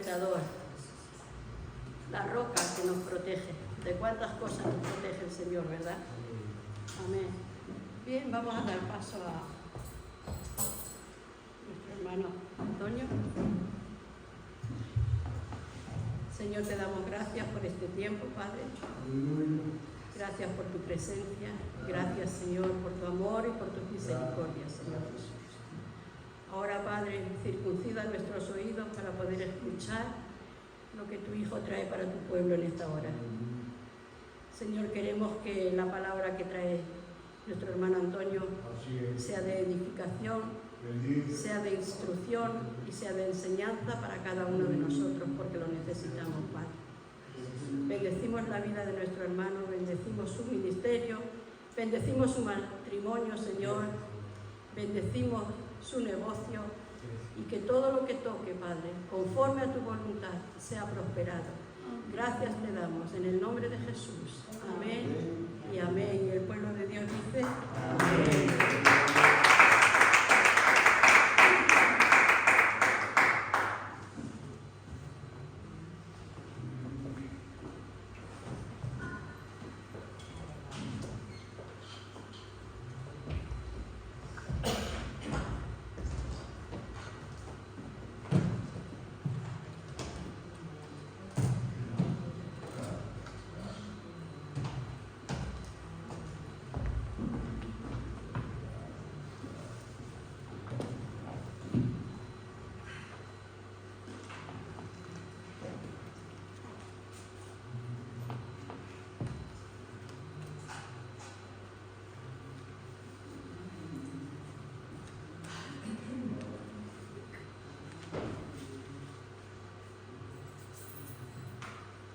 sustentador, la roca que nos protege. De cuántas cosas nos protege el Señor, ¿verdad? Amén. Bien, vamos a dar paso a nuestro hermano Antonio. Señor, te damos gracias por este tiempo, Padre. Gracias por tu presencia. Gracias, Señor, por tu amor y por tu misericordia, Señor Jesús. Ahora, Padre, circuncida nuestros oídos para poder escuchar lo que tu Hijo trae para tu pueblo en esta hora. Señor, queremos que la palabra que trae nuestro hermano Antonio sea de edificación, sea de instrucción y sea de enseñanza para cada uno de nosotros, porque lo necesitamos, Padre. Bendecimos la vida de nuestro hermano, bendecimos su ministerio, bendecimos su matrimonio, Señor, bendecimos su negocio y que todo lo que toque, Padre, conforme a tu voluntad, sea prosperado. Gracias te damos en el nombre de Jesús. Amén y amén. Y el pueblo de Dios dice amén.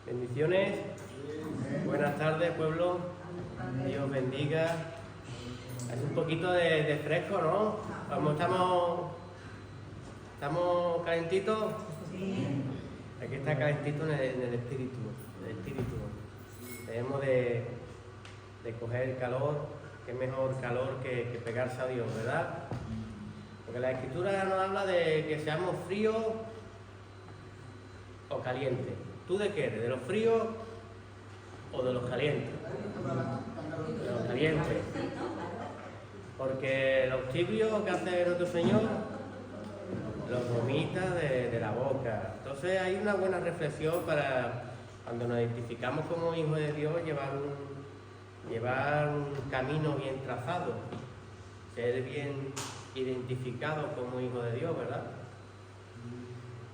Bendiciones, buenas tardes pueblo, Dios bendiga. Es un poquito de fresco, ¿no? Como estamos calentitos. Aquí está calentito en el espíritu, Debemos de coger calor, qué mejor calor que pegarse a Dios, ¿verdad? Porque la Escritura nos habla de que seamos fríos o calientes. ¿Tú de qué eres? ¿De los fríos o de los calientes? De los calientes. Porque los tibios que hace nuestro Señor los vomita de la boca. Entonces hay una buena reflexión para cuando nos identificamos como hijos de Dios, llevar un camino bien trazado, ser bien identificado como hijo de Dios, ¿verdad?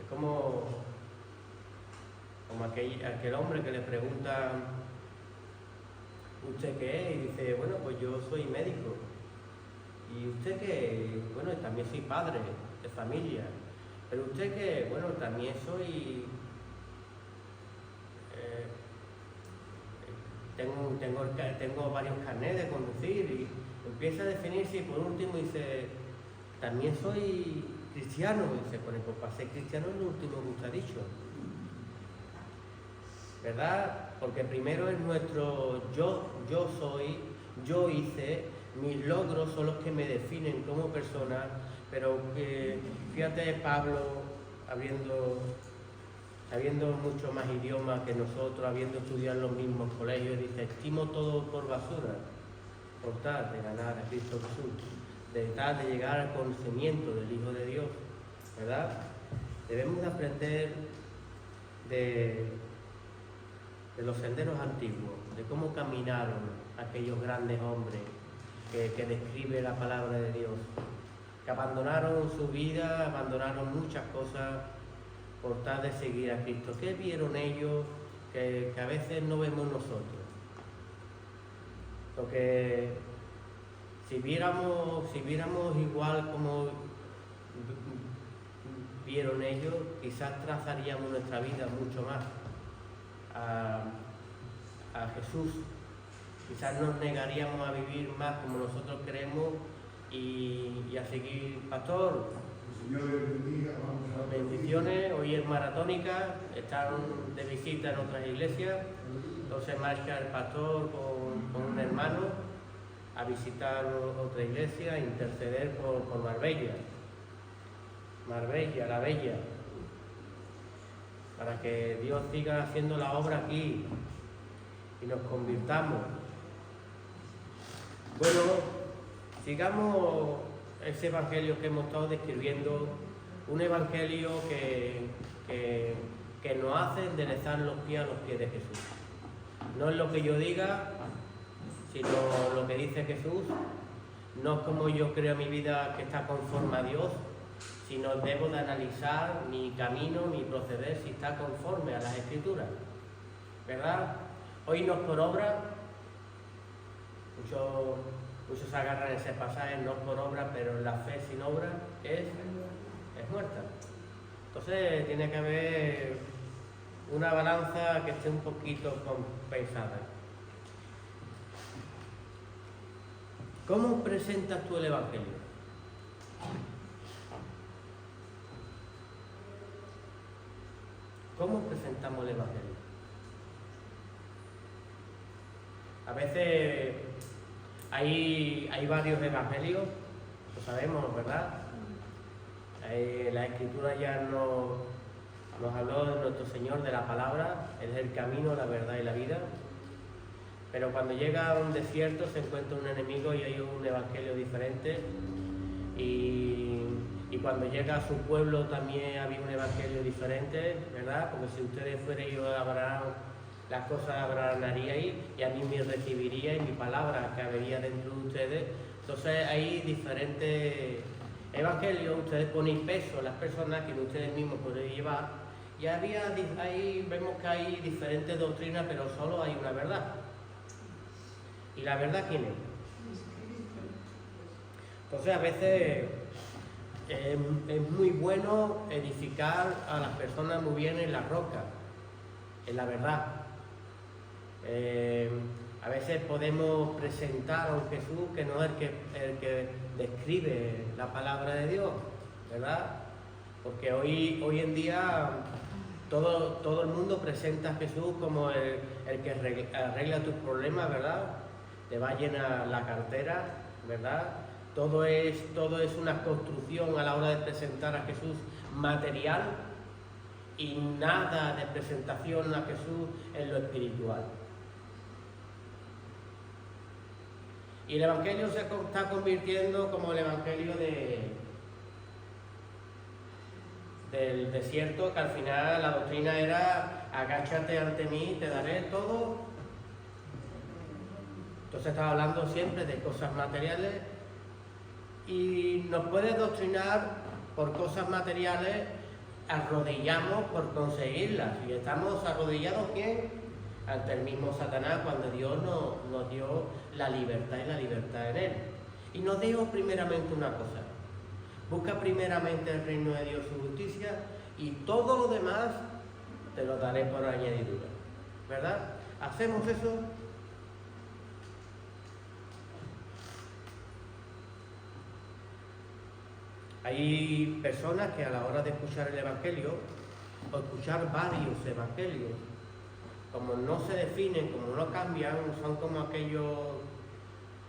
Es como aquel hombre que le pregunta ¿usted qué es? Y dice, bueno, pues yo soy médico. ¿Y usted qué? Bueno, también soy padre de familia. ¿Pero usted qué? Bueno, también soy... tengo varios carnets de conducir. Y empieza a definirse y por último dice, también soy cristiano. Y dice, pues para ser cristiano es lo último que usted ha dicho, ¿verdad? Porque primero es nuestro yo soy, yo hice, mis logros son los que me definen como persona, pero fíjate Pablo, habiendo mucho más idiomas que nosotros, habiendo estudiado en los mismos colegios, dice, estimo todo por basura, por tal de ganar a Cristo Jesús, de tal de llegar al conocimiento del Hijo de Dios, ¿verdad? Debemos de aprender de los senderos antiguos, de cómo caminaron aquellos grandes hombres que describe la palabra de Dios, que abandonaron su vida, abandonaron muchas cosas por tal de seguir a Cristo. ¿Qué vieron ellos que a veces no vemos nosotros? Porque si viéramos igual como vieron ellos, quizás trazaríamos nuestra vida mucho más a Jesús. Quizás nos negaríamos a vivir más como nosotros queremos y a seguir. Pastor, bendiciones. Hoy es maratónica, están de visita en otras iglesias, entonces marcha el pastor con un hermano a visitar otra iglesia, a interceder por Marbella, la Bella. para que Dios siga haciendo la obra aquí y nos convirtamos. Bueno, sigamos ese evangelio que hemos estado describiendo, un evangelio que nos hace enderezar los pies a los pies de Jesús. No es lo que yo diga, sino lo que dice Jesús. No es como yo creo mi vida que está conforme a Dios, sino debo de analizar mi camino, mi proceder, si está conforme a las Escrituras, ¿verdad? Hoy no es por obra, muchos se agarran ese pasaje, no es por obra, pero la fe sin obra es muerta. Entonces tiene que haber una balanza que esté un poquito compensada. ¿Cómo presentas tú el Evangelio? ¿Cómo presentamos el Evangelio? A veces hay varios evangelios, lo sabemos, ¿verdad? La Escritura ya nos habló de nuestro Señor, de la palabra, Él es el camino, la verdad y la vida. Pero cuando llega a un desierto se encuentra un enemigo y hay un evangelio diferente. Y cuando llega a su pueblo también había un evangelio diferente, ¿verdad? Porque si ustedes fueran yo a Abraham, las cosas abranaríais y a mí me recibiríais, mi palabra que habría dentro de ustedes. Entonces hay diferentes evangelios, ustedes ponéis peso a las personas que ustedes mismos podéis llevar. Y ahí vemos que hay diferentes doctrinas, pero solo hay una verdad. ¿Y la verdad quién es? Entonces a veces es muy bueno edificar a las personas muy bien en la roca, en la verdad. A veces podemos presentar a un Jesús que no es el que describe la palabra de Dios, ¿verdad? Porque hoy en día todo el mundo presenta a Jesús como el que arregla tus problemas, ¿verdad? Te va a llenar la cartera, ¿verdad? Todo es una construcción a la hora de presentar a Jesús material y nada de presentación a Jesús en lo espiritual. Y el Evangelio se está convirtiendo como el Evangelio del desierto, que al final la doctrina era agáchate ante mí, te daré todo. Entonces estaba hablando siempre de cosas materiales y nos puede doctrinar por cosas materiales, arrodillamos por conseguirlas. Y estamos arrodillados, ¿quién? Ante el mismo Satanás, cuando Dios nos dio la libertad y la libertad en Él. Y nos dijo primeramente una cosa: busca primeramente el reino de Dios y su justicia y todo lo demás te lo daré por añadidura, ¿verdad? ¿Hacemos eso? Hay personas que a la hora de escuchar el Evangelio, o escuchar varios Evangelios, como no se definen, como no cambian, son como aquellos,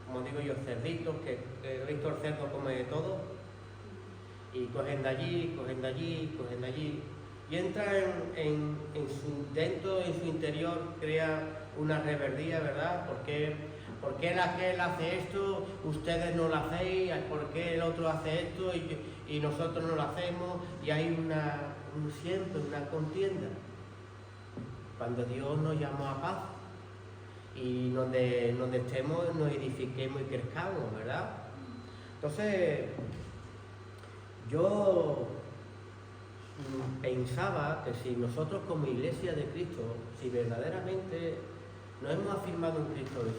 como digo yo, cerditos, que he visto el cerdo come de todo, y cogen de allí, cogen de allí, cogen de allí, y entra en su interior, crea una rebeldía, ¿verdad? ¿Por qué aquel hace esto, ustedes no lo hacéis? ¿Por qué el otro hace esto y nosotros no lo hacemos? Y hay siempre una contienda. Cuando Dios nos llamó a paz y donde estemos nos edifiquemos y crezcamos, ¿verdad? Entonces, yo pensaba que si nosotros como Iglesia de Cristo, si verdaderamente nos hemos afirmado en Cristo Jesús,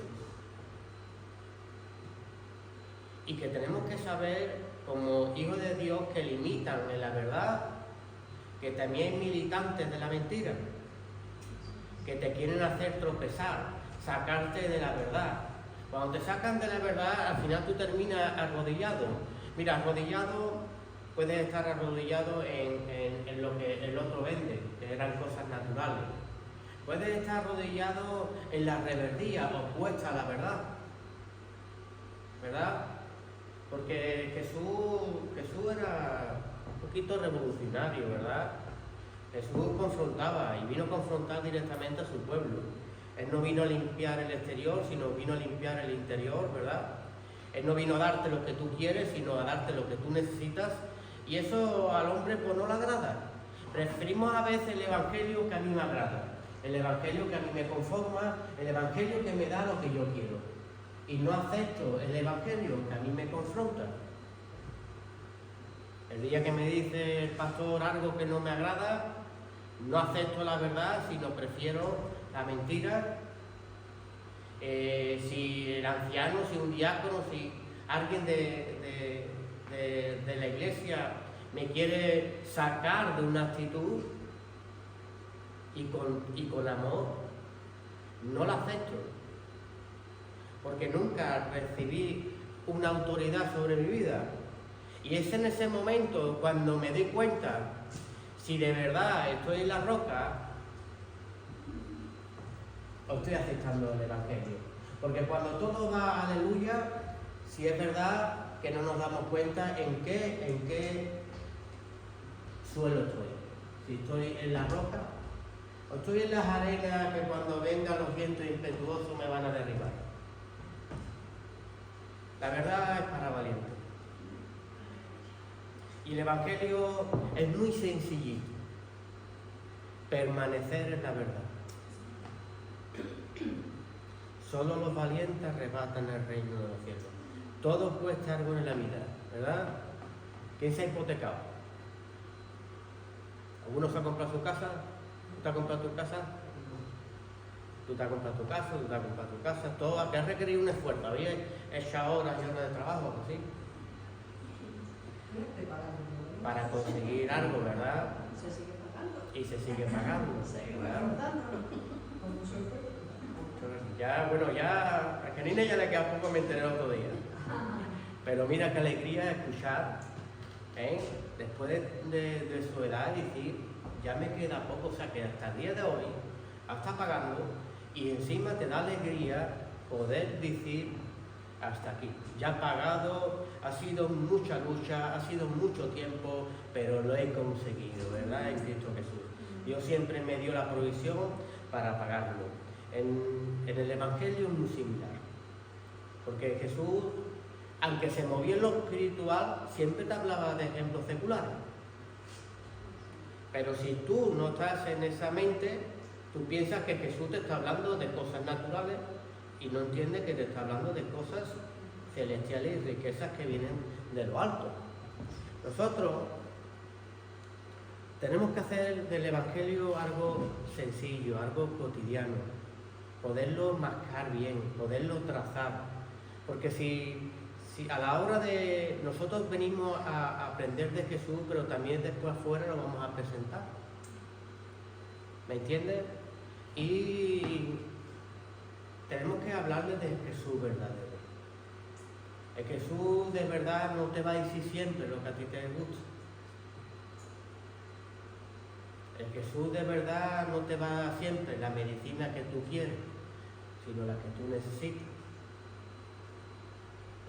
y que tenemos que saber, como hijos de Dios que limitan en la verdad, que también hay militantes de la mentira, que te quieren hacer tropezar, sacarte de la verdad. Cuando te sacan de la verdad, al final tú terminas arrodillado. Mira, arrodillado, puedes estar arrodillado en lo que el otro vende, que eran cosas naturales. Puedes estar arrodillado en la rebeldía opuesta a la verdad, ¿verdad? Porque Jesús era un poquito revolucionario, ¿verdad? Jesús confrontaba y vino a confrontar directamente a su pueblo. Él no vino a limpiar el exterior, sino vino a limpiar el interior, ¿verdad? Él no vino a darte lo que tú quieres, sino a darte lo que tú necesitas. Y eso al hombre pues no le agrada. Preferimos a veces el evangelio que a mí me agrada, el evangelio que a mí me conforma, el evangelio que me da lo que yo quiero. Y no acepto el evangelio que a mí me confronta. El día que me dice el pastor algo que no me agrada, no acepto la verdad, sino prefiero la mentira. Si el anciano, si un diácono, si alguien de la iglesia me quiere sacar de una actitud y con amor, no la acepto. Porque nunca recibí una autoridad sobre mi vida. Y es en ese momento cuando me doy cuenta si de verdad estoy en la roca o estoy aceptando el evangelio. Porque cuando todo va aleluya, si es verdad que no nos damos cuenta en qué suelo estoy. Si estoy en la roca o estoy en las arenas que cuando vengan los vientos impetuosos me van a derribar. La verdad es para valientes. Y el evangelio es muy sencillito. Permanecer en la verdad. Solo los valientes arrebatan el reino de los cielos. Todo cuesta algo en la vida, ¿verdad? ¿Quién se ha hipotecado? ¿Alguno se ha comprado su casa? ¿Tú te has comprado tu casa? Tú te has comprado tu casa, tú te has comprado tu casa. Todo que ha requerido un esfuerzo. Había echado horas y horas de trabajo, ¿sí? Para conseguir algo, ¿verdad? Se sigue pagando. Y se sigue pagando. ¿verdad? Ya, bueno, ya a Janine ya le queda poco, me enteré el otro día. Pero mira qué alegría escuchar, después de su edad, decir, ya me queda poco, o sea que hasta el día de hoy está pagando y encima te da alegría poder decir hasta aquí. Ya he pagado, ha sido mucha lucha, ha sido mucho tiempo, pero lo he conseguido, ¿verdad? En Cristo Jesús. Dios siempre me dio la provisión para pagarlo. En el Evangelio es muy similar, porque Jesús, aunque se movía en lo espiritual, siempre te hablaba de ejemplos seculares. Pero si tú no estás en esa mente, tú piensas que Jesús te está hablando de cosas naturales y no entiendes que te está hablando de cosas celestiales y riquezas que vienen de lo alto. Nosotros tenemos que hacer del Evangelio algo sencillo, algo cotidiano, poderlo mascar bien, poderlo trazar, porque si a la hora de nosotros venimos a aprender de Jesús, pero también después afuera lo vamos a presentar, ¿me entiendes? Y tenemos que hablarles de Jesús verdadero. El Jesús de verdad no te va a decir siempre lo que a ti te gusta. El Jesús de verdad no te va a dar siempre la medicina que tú quieres, sino la que tú necesitas.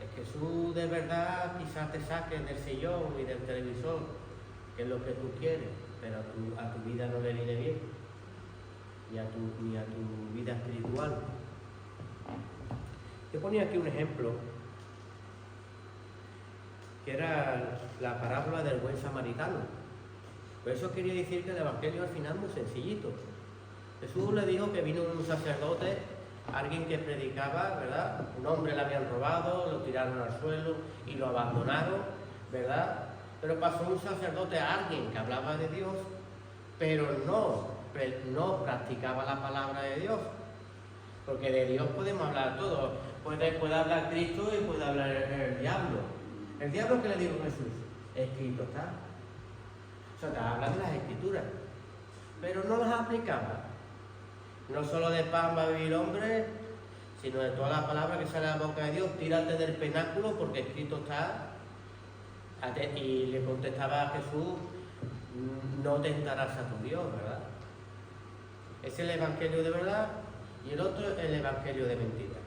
El Jesús de verdad quizás te saque del sillón y del televisor, que es lo que tú quieres, pero a tu vida no le viene bien, ni a tu vida espiritual. Yo ponía aquí un ejemplo, que era la parábola del buen samaritano. Por eso quería decir que el Evangelio al final es muy sencillito. Jesús le dijo que vino un sacerdote, alguien que predicaba, ¿verdad? Un hombre le habían robado, lo tiraron al suelo y lo abandonaron, ¿verdad? Pero pasó un sacerdote, alguien que hablaba de Dios, pero no practicaba la palabra de Dios. Porque de Dios podemos hablar todo. Puede hablar Cristo y puede hablar el diablo. ¿El diablo qué le dijo Jesús? Escrito está. O sea, te hablan de las Escrituras, pero no las aplicaba. No solo de pan va a vivir el hombre, sino de toda la palabra que sale de la boca de Dios. Tírate del penáculo porque escrito está. Y le contestaba a Jesús, no tentarás a tu Dios, ¿verdad? Es el Evangelio de verdad y el otro es el Evangelio de mentira.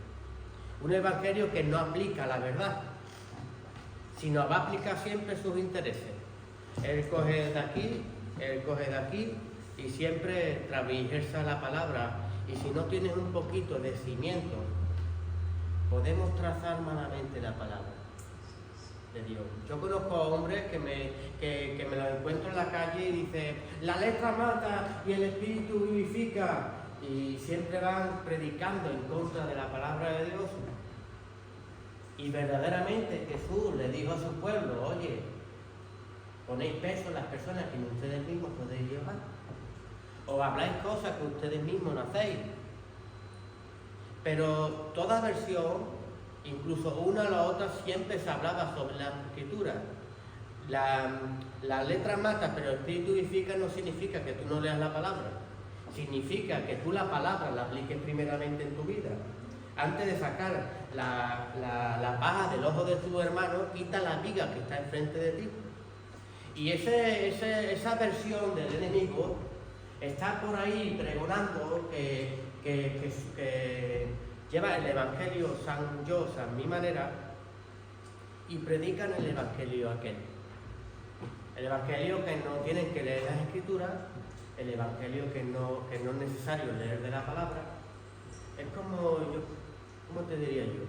Un Evangelio que no aplica la verdad, sino va a aplicar siempre sus intereses. Él coge de aquí, él coge de aquí y siempre traviesa la palabra, y si no tienes un poquito de cimiento, podemos trazar malamente la palabra de Dios. Yo conozco a hombres que me los encuentro en la calle y dicen, la letra mata y el espíritu vivifica, y siempre van predicando en contra de la palabra de Dios. Y verdaderamente Jesús le dijo a su pueblo, oye, ponéis peso en las personas que ustedes mismos podéis llevar, o habláis cosas que ustedes mismos no hacéis. Pero toda versión, incluso una o la otra, siempre se hablaba sobre la escritura. La letra mata, pero el espíritu vivifica, no significa que tú no leas la palabra. Significa que tú la palabra la apliques primeramente en tu vida. Antes de sacar la paja del ojo de tu hermano, quita la viga que está enfrente de ti. Y esa versión del enemigo está por ahí pregonando que lleva el evangelio san yo, san mi manera, y predican el evangelio aquel. El evangelio que no tienen que leer las escrituras, el evangelio que no es necesario leer de la palabra. Es como ¿cómo te diría yo?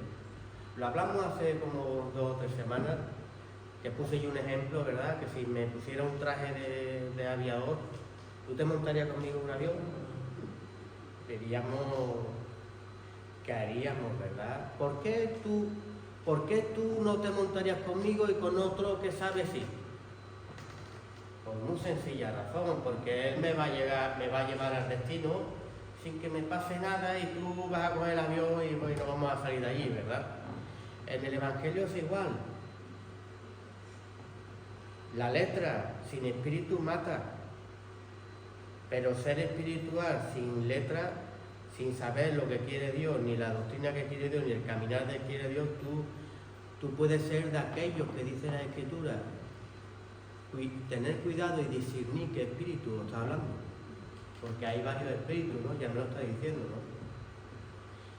Lo hablamos hace como 2 o 3 semanas, que puse yo un ejemplo, ¿verdad? Que si me pusiera un traje de aviador, ¿tú te montarías conmigo en un avión? Diríamos, ¿qué haríamos, verdad? ¿Por qué tú no te montarías conmigo y con otro que sabe sí? Por muy sencilla razón, porque él me va a llevar al destino sin que me pase nada, y tú vas a coger el avión y no vamos a salir de allí, ¿verdad? En el evangelio es igual. La letra sin espíritu mata, pero ser espiritual sin letra, sin saber lo que quiere Dios, ni la doctrina que quiere Dios, ni el caminar que quiere Dios, tú puedes ser de aquellos que dice la Escritura. Tener cuidado y discernir qué espíritu está hablando, porque hay varios espíritus, ¿no? Ya me lo está diciendo, ¿no?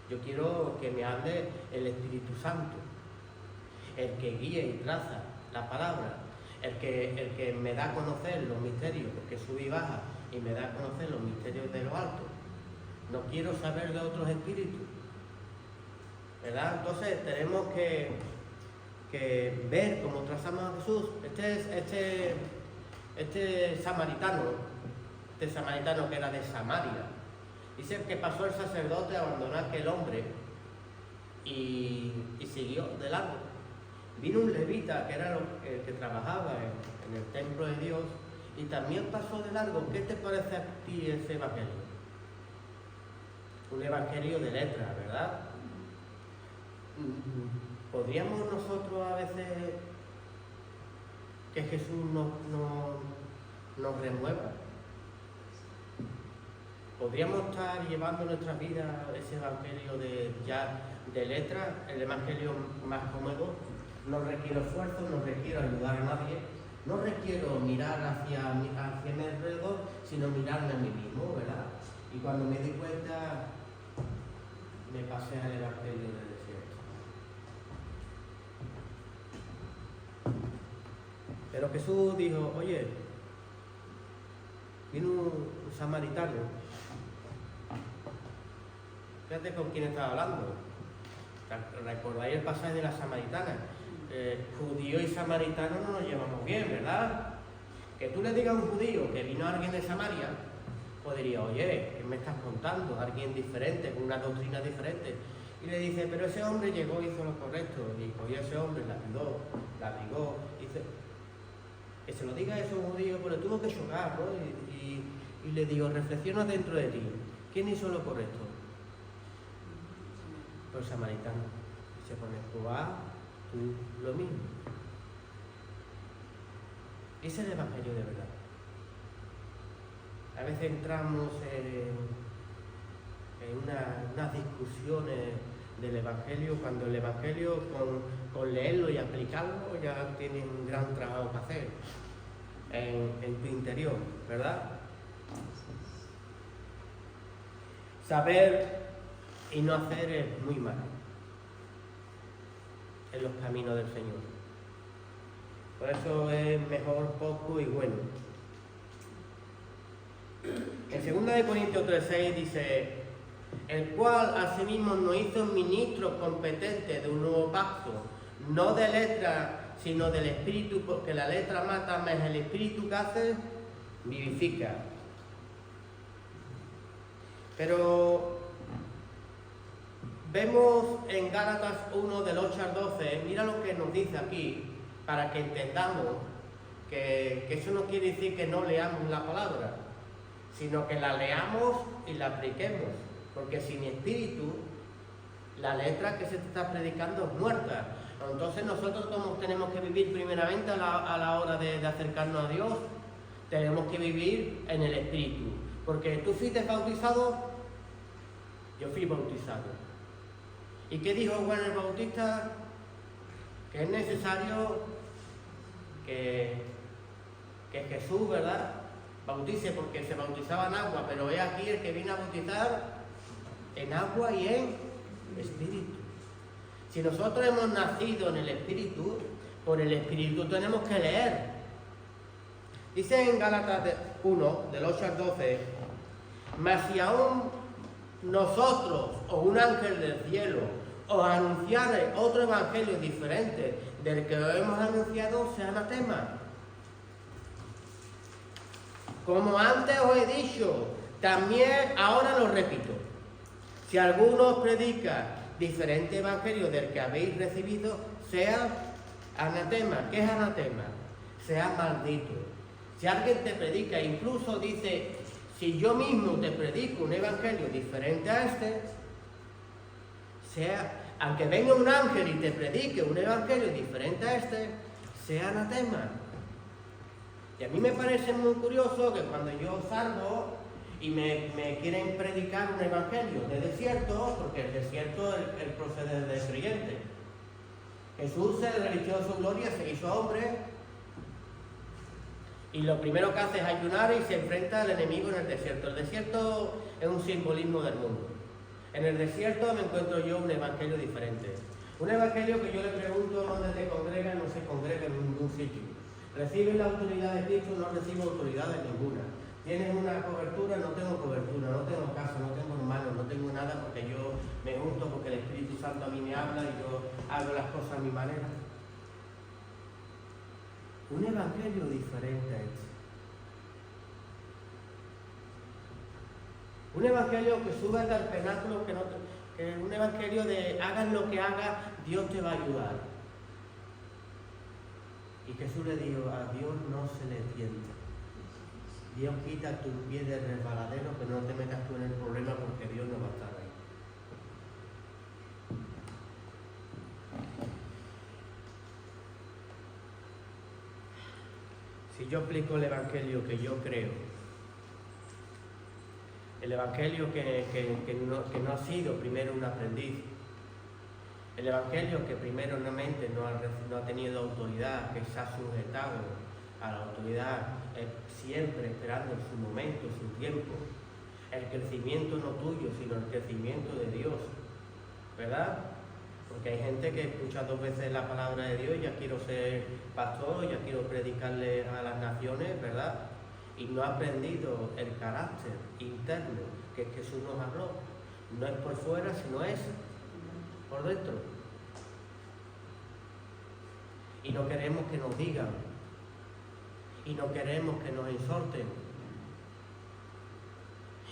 Yo quiero que me hable el Espíritu Santo, el que guía y traza la palabra, el que me da a conocer los misterios, porque sube y baja y me da a conocer los misterios de lo alto. No quiero saber de otros espíritus, ¿verdad? Entonces tenemos que ver cómo trazamos a Jesús. Este samaritano que era de Samaria, dice que pasó el sacerdote a abandonar aquel hombre y siguió de largo. Vino un levita, que era el que trabajaba en el templo de Dios, y también pasó de largo. ¿Qué te parece a ti ese evangelio? Un evangelio de letras, ¿verdad? ¿Podríamos nosotros a veces que Jesús nos remueva? ¿Podríamos estar llevando en nuestra vida ese evangelio de letras, el evangelio más cómodo? No requiero esfuerzo, no requiero ayudar a nadie, no requiero mirar hacia mi alrededor, sino mirarme a mí mismo, ¿verdad? Y cuando me di cuenta, me pasé al evangelio del desierto. Pero Jesús dijo, oye, vino un samaritano. Fíjate con quién estaba hablando. ¿Recordáis el pasaje de la samaritana? Judío y samaritano no nos llevamos bien, ¿verdad? Que tú le digas a un judío que vino alguien de Samaria, pues diría, oye, ¿qué me estás contando? Alguien diferente, con una doctrina diferente. Y le dice, pero ese hombre llegó y hizo lo correcto. Y cogió a ese hombre, la abrigó, dice, que se lo diga a ese judío, pero tuvo que chocar, ¿no? Y le digo, reflexiona dentro de ti, ¿quién hizo lo correcto? Pues el samaritano. Se pone, tú lo mismo. Ese es el evangelio de verdad. A veces entramos en unas discusiones del evangelio, cuando el evangelio con leerlo y aplicarlo ya tiene un gran trabajo que hacer en tu interior, ¿verdad? Saber y no hacer es muy malo en los caminos del Señor. Por eso es mejor poco y bueno. En 2 Corintios 3:6 dice, el cual asimismo nos hizo ministros competentes de un nuevo pacto, no de letra, sino del Espíritu, porque la letra mata, más el Espíritu que hace, vivifica. Pero vemos en Gálatas 1, del 8 al 12, mira lo que nos dice aquí, para que entendamos que eso no quiere decir que no leamos la palabra, sino que la leamos y la apliquemos, porque sin espíritu, la letra que se te está predicando es muerta. Entonces nosotros tenemos que vivir primeramente a la hora de acercarnos a Dios, tenemos que vivir en el espíritu, porque tú fuiste bautizado, yo fui bautizado. ¿Y qué dijo Juan el Bautista? Que es necesario que Jesús, ¿verdad?, bautice, porque se bautizaba en agua, pero he aquí el que viene a bautizar en agua y en espíritu. Si nosotros hemos nacido en el espíritu, por el espíritu tenemos que leer. Dice en Gálatas 1, del 8 al 12, mas si aún nosotros o un ángel del cielo os anunciare otro evangelio diferente del que os hemos anunciado, sea anatema. Como antes os he dicho, también ahora lo repito, si alguno os predica diferente evangelio del que habéis recibido, sea anatema. ¿Qué es anatema? Sea maldito. Si alguien te predica, incluso dice, si yo mismo te predico un evangelio diferente a este, aunque venga un ángel y te predique un evangelio diferente a este, sea anatema. Y a mí me parece muy curioso que cuando yo salgo y me quieren predicar un evangelio de desierto, porque el desierto es el proceder del creyente. Jesús se religió su gloria, se hizo hombre, y lo primero que hace es ayunar y se enfrenta al enemigo en el desierto. El desierto es un simbolismo del mundo. En el desierto me encuentro yo un evangelio diferente. Un evangelio que yo le pregunto dónde te congrega, no se congrega en ningún sitio. ¿Recibes la autoridad de Cristo? No recibo autoridad de ninguna. ¿Tienes una cobertura? No tengo cobertura, no tengo casa, no tengo hermanos, no tengo nada, porque yo me junto porque el Espíritu Santo a mí me habla y yo hago las cosas a mi manera. Un evangelio diferente a este. Un evangelio que sube al penáculo, un evangelio de hagas lo que hagas, Dios te va a ayudar. Y Jesús le dijo, a Dios no se le tienta. Dios quita tu pie del resbaladero, que no te metas tú en el problema, porque Dios no va a estar ahí. Si yo aplico el evangelio que yo creo, el evangelio que no ha sido primero un aprendiz, el evangelio que primeramente no ha tenido autoridad, que se ha sujetado a la autoridad, siempre esperando en su momento, su tiempo, el crecimiento no tuyo, sino el crecimiento de Dios, ¿verdad? Porque hay gente que escucha 2 veces la palabra de Dios, ya quiero ser pastor, ya quiero predicarle a las naciones, ¿verdad? Y no ha aprendido el carácter interno que Jesús nos habló. No es por fuera, sino es por dentro. Y no queremos que nos digan, y no queremos que nos exhorten.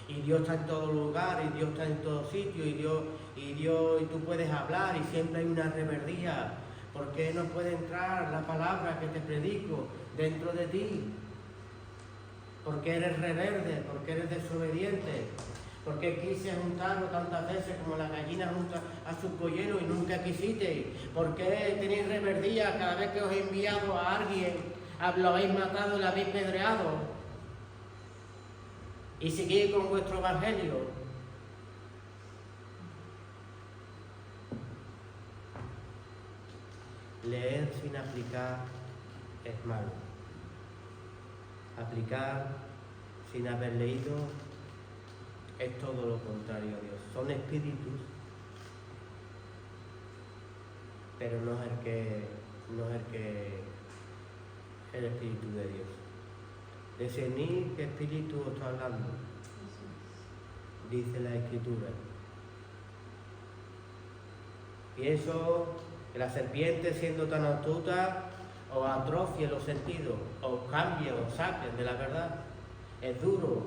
Y Dios está en todo lugar, y Dios está en todo sitio, y tú puedes hablar, y siempre hay una rebeldía. ¿Por qué no puede entrar la palabra que te predico dentro de ti? Porque eres rebelde, porque eres desobediente, porque quise juntarlo tantas veces como la gallina junta a su pollero y nunca quisiste. Porque tenéis rebeldía cada vez que os he enviado a alguien, lo habéis matado y lo habéis pedreado. Y seguid con vuestro evangelio. Leer sin aplicar es malo. Aplicar sin haber leído es todo lo contrario a Dios. Son espíritus, pero no es el espíritu de Dios. Discernir qué espíritu está hablando. dice la Escritura. Pienso que la serpiente, siendo tan astuta, os atrofie los sentidos, os cambie, os saque de la verdad. Es duro.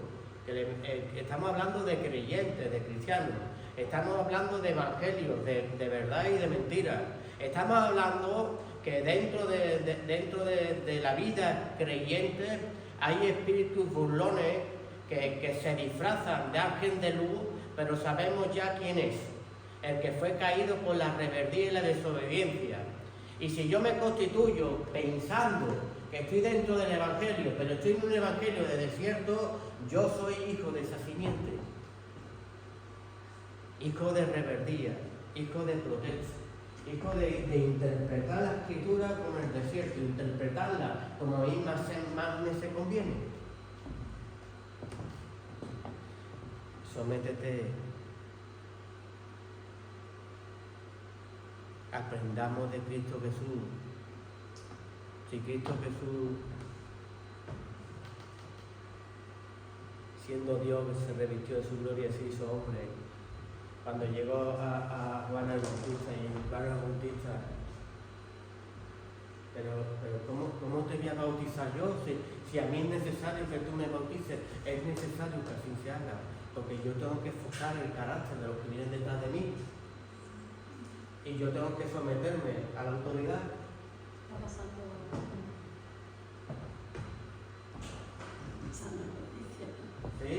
Estamos hablando de creyentes, de cristianos. Estamos hablando de evangelios, de verdad y de mentira. Estamos hablando que dentro de la vida creyente hay espíritus burlones que se disfrazan de ángel de luz, pero sabemos ya quién es. El que fue caído por la rebeldía y la desobediencia. Y si yo me constituyo pensando que estoy dentro del evangelio, pero estoy en un evangelio de desierto, yo soy hijo de esa simiente. Hijo de rebeldía, hijo de protesta, hijo de interpretar la escritura como el desierto, interpretarla como a mí más me se conviene. Sométete. Aprendamos de Cristo Jesús. Si Cristo Jesús, siendo Dios, se revistió de su gloria y se hizo hombre, cuando llegó a Juan el Bautista y Juan el Bautista, pero ¿cómo te voy a bautizar yo? Si a mí es necesario que tú me bautices, es necesario que así se haga, porque yo tengo que forjar el carácter de los que vienen detrás de mí. Y yo tengo que someterme a la autoridad. Está pasando noticia. ¿Sí?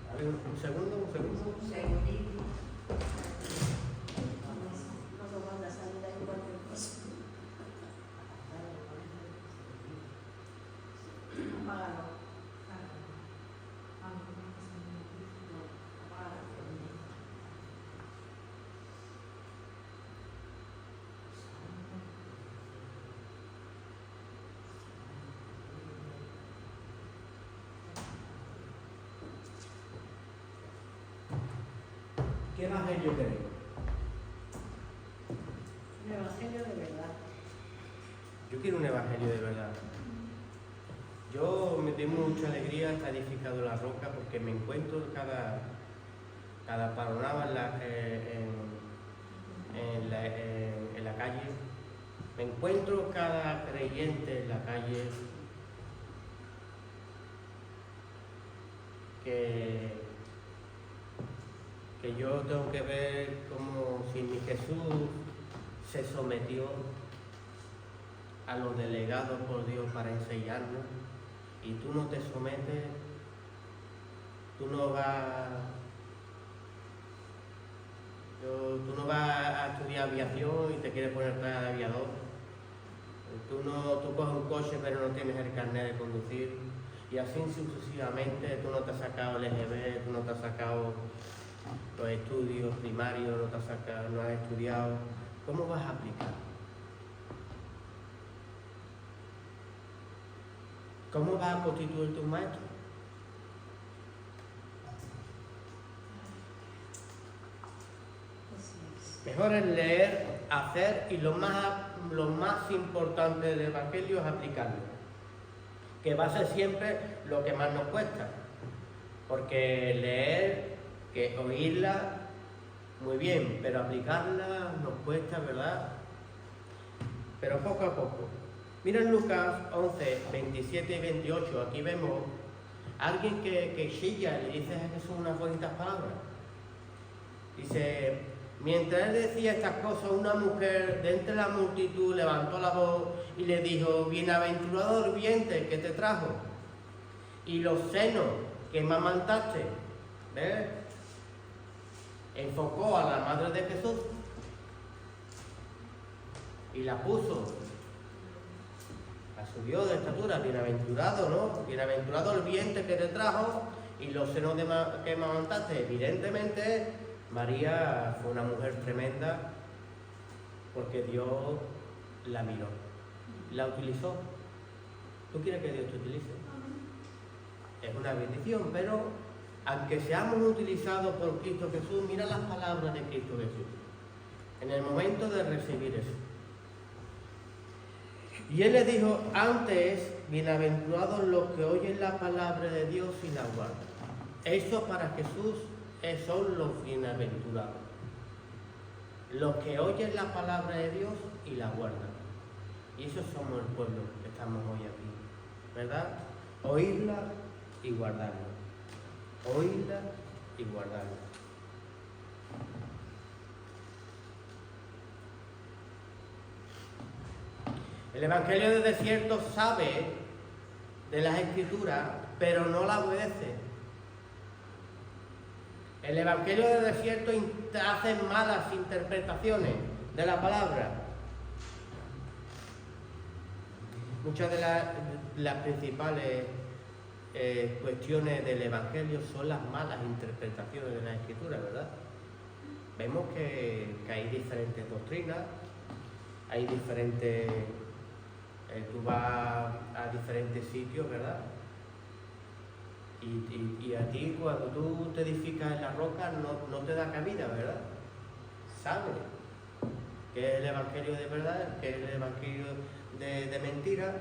A ver, un segundo. Un segundito. No nos van a salir ahí cualquier cosa. Apágalo. ¿Qué evangelio queréis? Un evangelio de verdad. Yo quiero un evangelio de verdad. Yo me tengo mucha alegría, está edificado la roca, porque me encuentro cada panorama en la calle. Me encuentro cada creyente en la calle que yo tengo que ver como si mi Jesús se sometió a los delegados por Dios para enseñarnos, y tú no te sometes, tú no vas a estudiar aviación y te quieres poner atrás de aviador. Tú coges un coche pero no tienes el carnet de conducir, y así sucesivamente. Tú no te has sacado el EGB, tú no te has sacado los estudios primarios, no has estudiado. ¿Cómo vas a aplicar? ¿Cómo vas a constituir tu maestro? Mejor es leer, hacer, y lo más importante del Evangelio es aplicarlo, que va a ser siempre lo que más nos cuesta, porque leer, que oírla, muy bien, pero aplicarla nos cuesta, ¿verdad? Pero poco a poco. Mira en Lucas 11, 27 y 28, aquí vemos a alguien que chilla y dice a Jesús unas bonitas palabras. Dice: mientras él decía estas cosas, una mujer de entre la multitud levantó la voz y le dijo: bienaventurado el vientre que te trajo y los senos que amamantaste. ¿Ves? Enfocó a la madre de Jesús y la puso, la subió de estatura. Bienaventurado, ¿no? Bienaventurado el vientre que te trajo y los senos que amamantaste. Evidentemente María fue una mujer tremenda, porque Dios la miró, la utilizó. ¿Tú quieres que Dios te utilice? Es una bendición, pero aunque seamos utilizados por Cristo Jesús, mira las palabras de Cristo Jesús en el momento de recibir eso. Y él les dijo: antes, bienaventurados los que oyen la palabra de Dios y la guardan. Eso para Jesús son los bienaventurados. Los que oyen la palabra de Dios y la guardan. Y esos somos el pueblo que estamos hoy aquí, ¿verdad? Oírla y guardarla. Oírla y guardarla. El Evangelio del desierto sabe de las Escrituras, pero no la obedece. El Evangelio del desierto hace malas interpretaciones de la palabra. Muchas de las principales cuestiones del Evangelio son las malas interpretaciones de la Escritura, ¿verdad? Vemos que hay diferentes doctrinas, hay diferentes... tú vas a diferentes sitios, ¿verdad? Y a ti, cuando tú te edificas en la roca, no te da cabida, ¿verdad? Sabes que es el Evangelio de verdad, que es el Evangelio de mentira.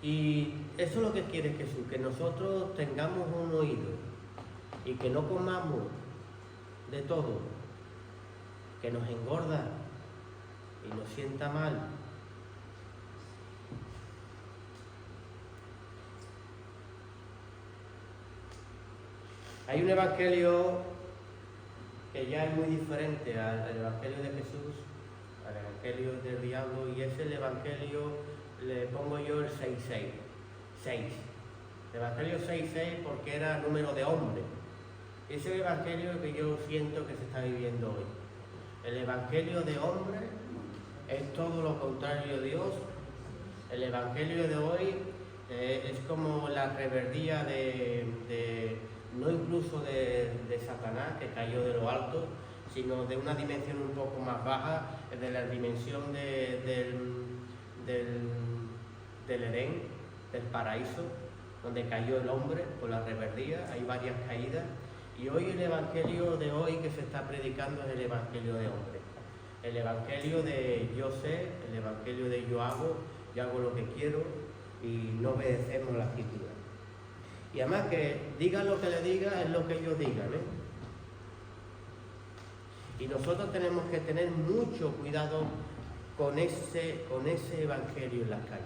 Y eso es lo que quiere Jesús, que nosotros tengamos un oído y que no comamos de todo, que nos engorda y nos sienta mal. Hay un evangelio que ya es muy diferente al evangelio de Jesús, al evangelio del diablo, y es el evangelio, le pongo yo el 6:6. 6. El evangelio 6:6 porque era número de hombre. Ese es el evangelio que yo siento que se está viviendo hoy. El evangelio de hombre es todo lo contrario de Dios. El evangelio de hoy es como la reverdía no incluso de Satanás, que cayó de lo alto, sino de una dimensión un poco más baja, de la dimensión del Edén, del paraíso, donde cayó el hombre por la reverdía. Hay varias caídas, y hoy el evangelio de hoy que se está predicando es el evangelio de hombre, el evangelio de yo sé, el evangelio de yo hago lo que quiero y no obedecemos la Escritura. Y además que diga lo que le diga es lo que ellos digan, ¿eh? Y nosotros tenemos que tener mucho cuidado con ese evangelio en las calles.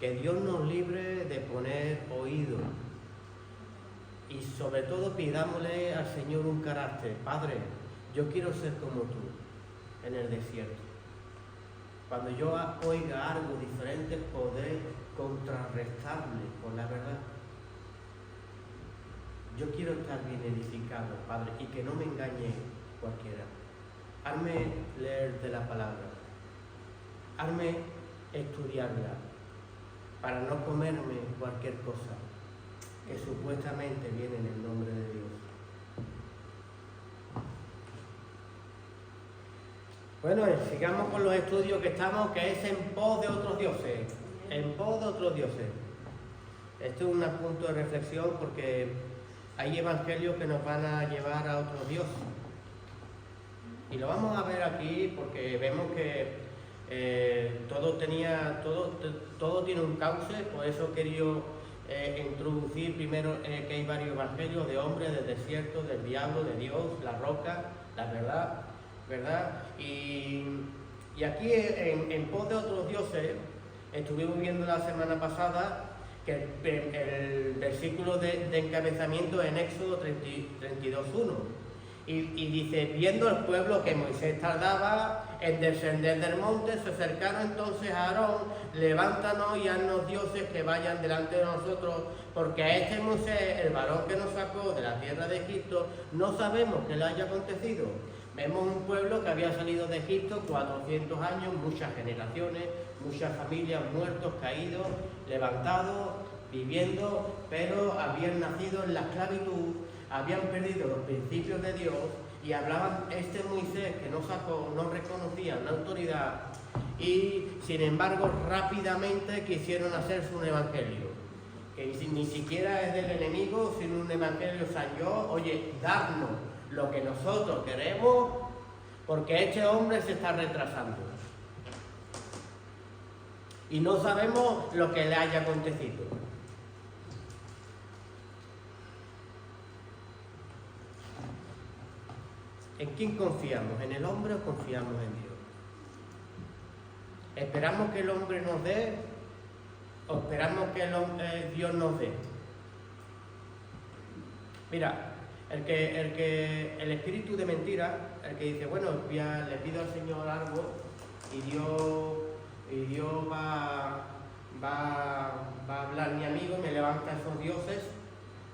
Que Dios nos libre de poner oído. Y sobre todo pidámosle al Señor un carácter. Padre, yo quiero ser como tú en el desierto. Cuando yo oiga algo diferente, poder contrarrestarle con la verdad. Yo quiero estar bien edificado, Padre, y que no me engañe cualquiera. Hazme leer de la palabra. Hazme estudiarla para no comerme cualquier cosa que supuestamente viene en el nombre de Dios. Bueno, sigamos con los estudios que estamos, que es en pos de otros dioses. En pos de otros dioses. Esto es un punto de reflexión porque hay evangelios que nos van a llevar a otros dioses. Y lo vamos a ver aquí porque vemos que todo tiene un cauce. Por eso he querido introducir primero que hay varios evangelios de hombres, del desierto, del diablo, de Dios, la roca, la verdad. Y aquí en pos de otros dioses, estuvimos viendo la semana pasada que el versículo de encabezamiento en Éxodo 32:1 y dice: viendo el pueblo que Moisés tardaba en descender del monte, se acercaron entonces a Aarón: levántanos y haznos dioses que vayan delante de nosotros, porque a este Moisés, el varón que nos sacó de la tierra de Egipto, no sabemos qué le haya acontecido. Vemos un pueblo que había salido de Egipto 400 años, muchas generaciones, muchas familias, muertos, caídos, levantados, viviendo, pero habían nacido en la esclavitud, habían perdido los principios de Dios y hablaban este Moisés que no sacó, no reconocía la autoridad y sin embargo rápidamente quisieron hacerse un evangelio, que ni siquiera es del enemigo, sino un evangelio salió: oye, darnos lo que nosotros queremos, porque este hombre se está retrasando. Y no sabemos lo que le haya acontecido. ¿En quién confiamos? ¿En el hombre o confiamos en Dios? ¿Esperamos que el hombre nos dé o esperamos que Dios nos dé? Mira, el espíritu de mentira, el que dice, bueno, le pido al Señor algo y Dios va a hablar mi amigo, me levanta esos dioses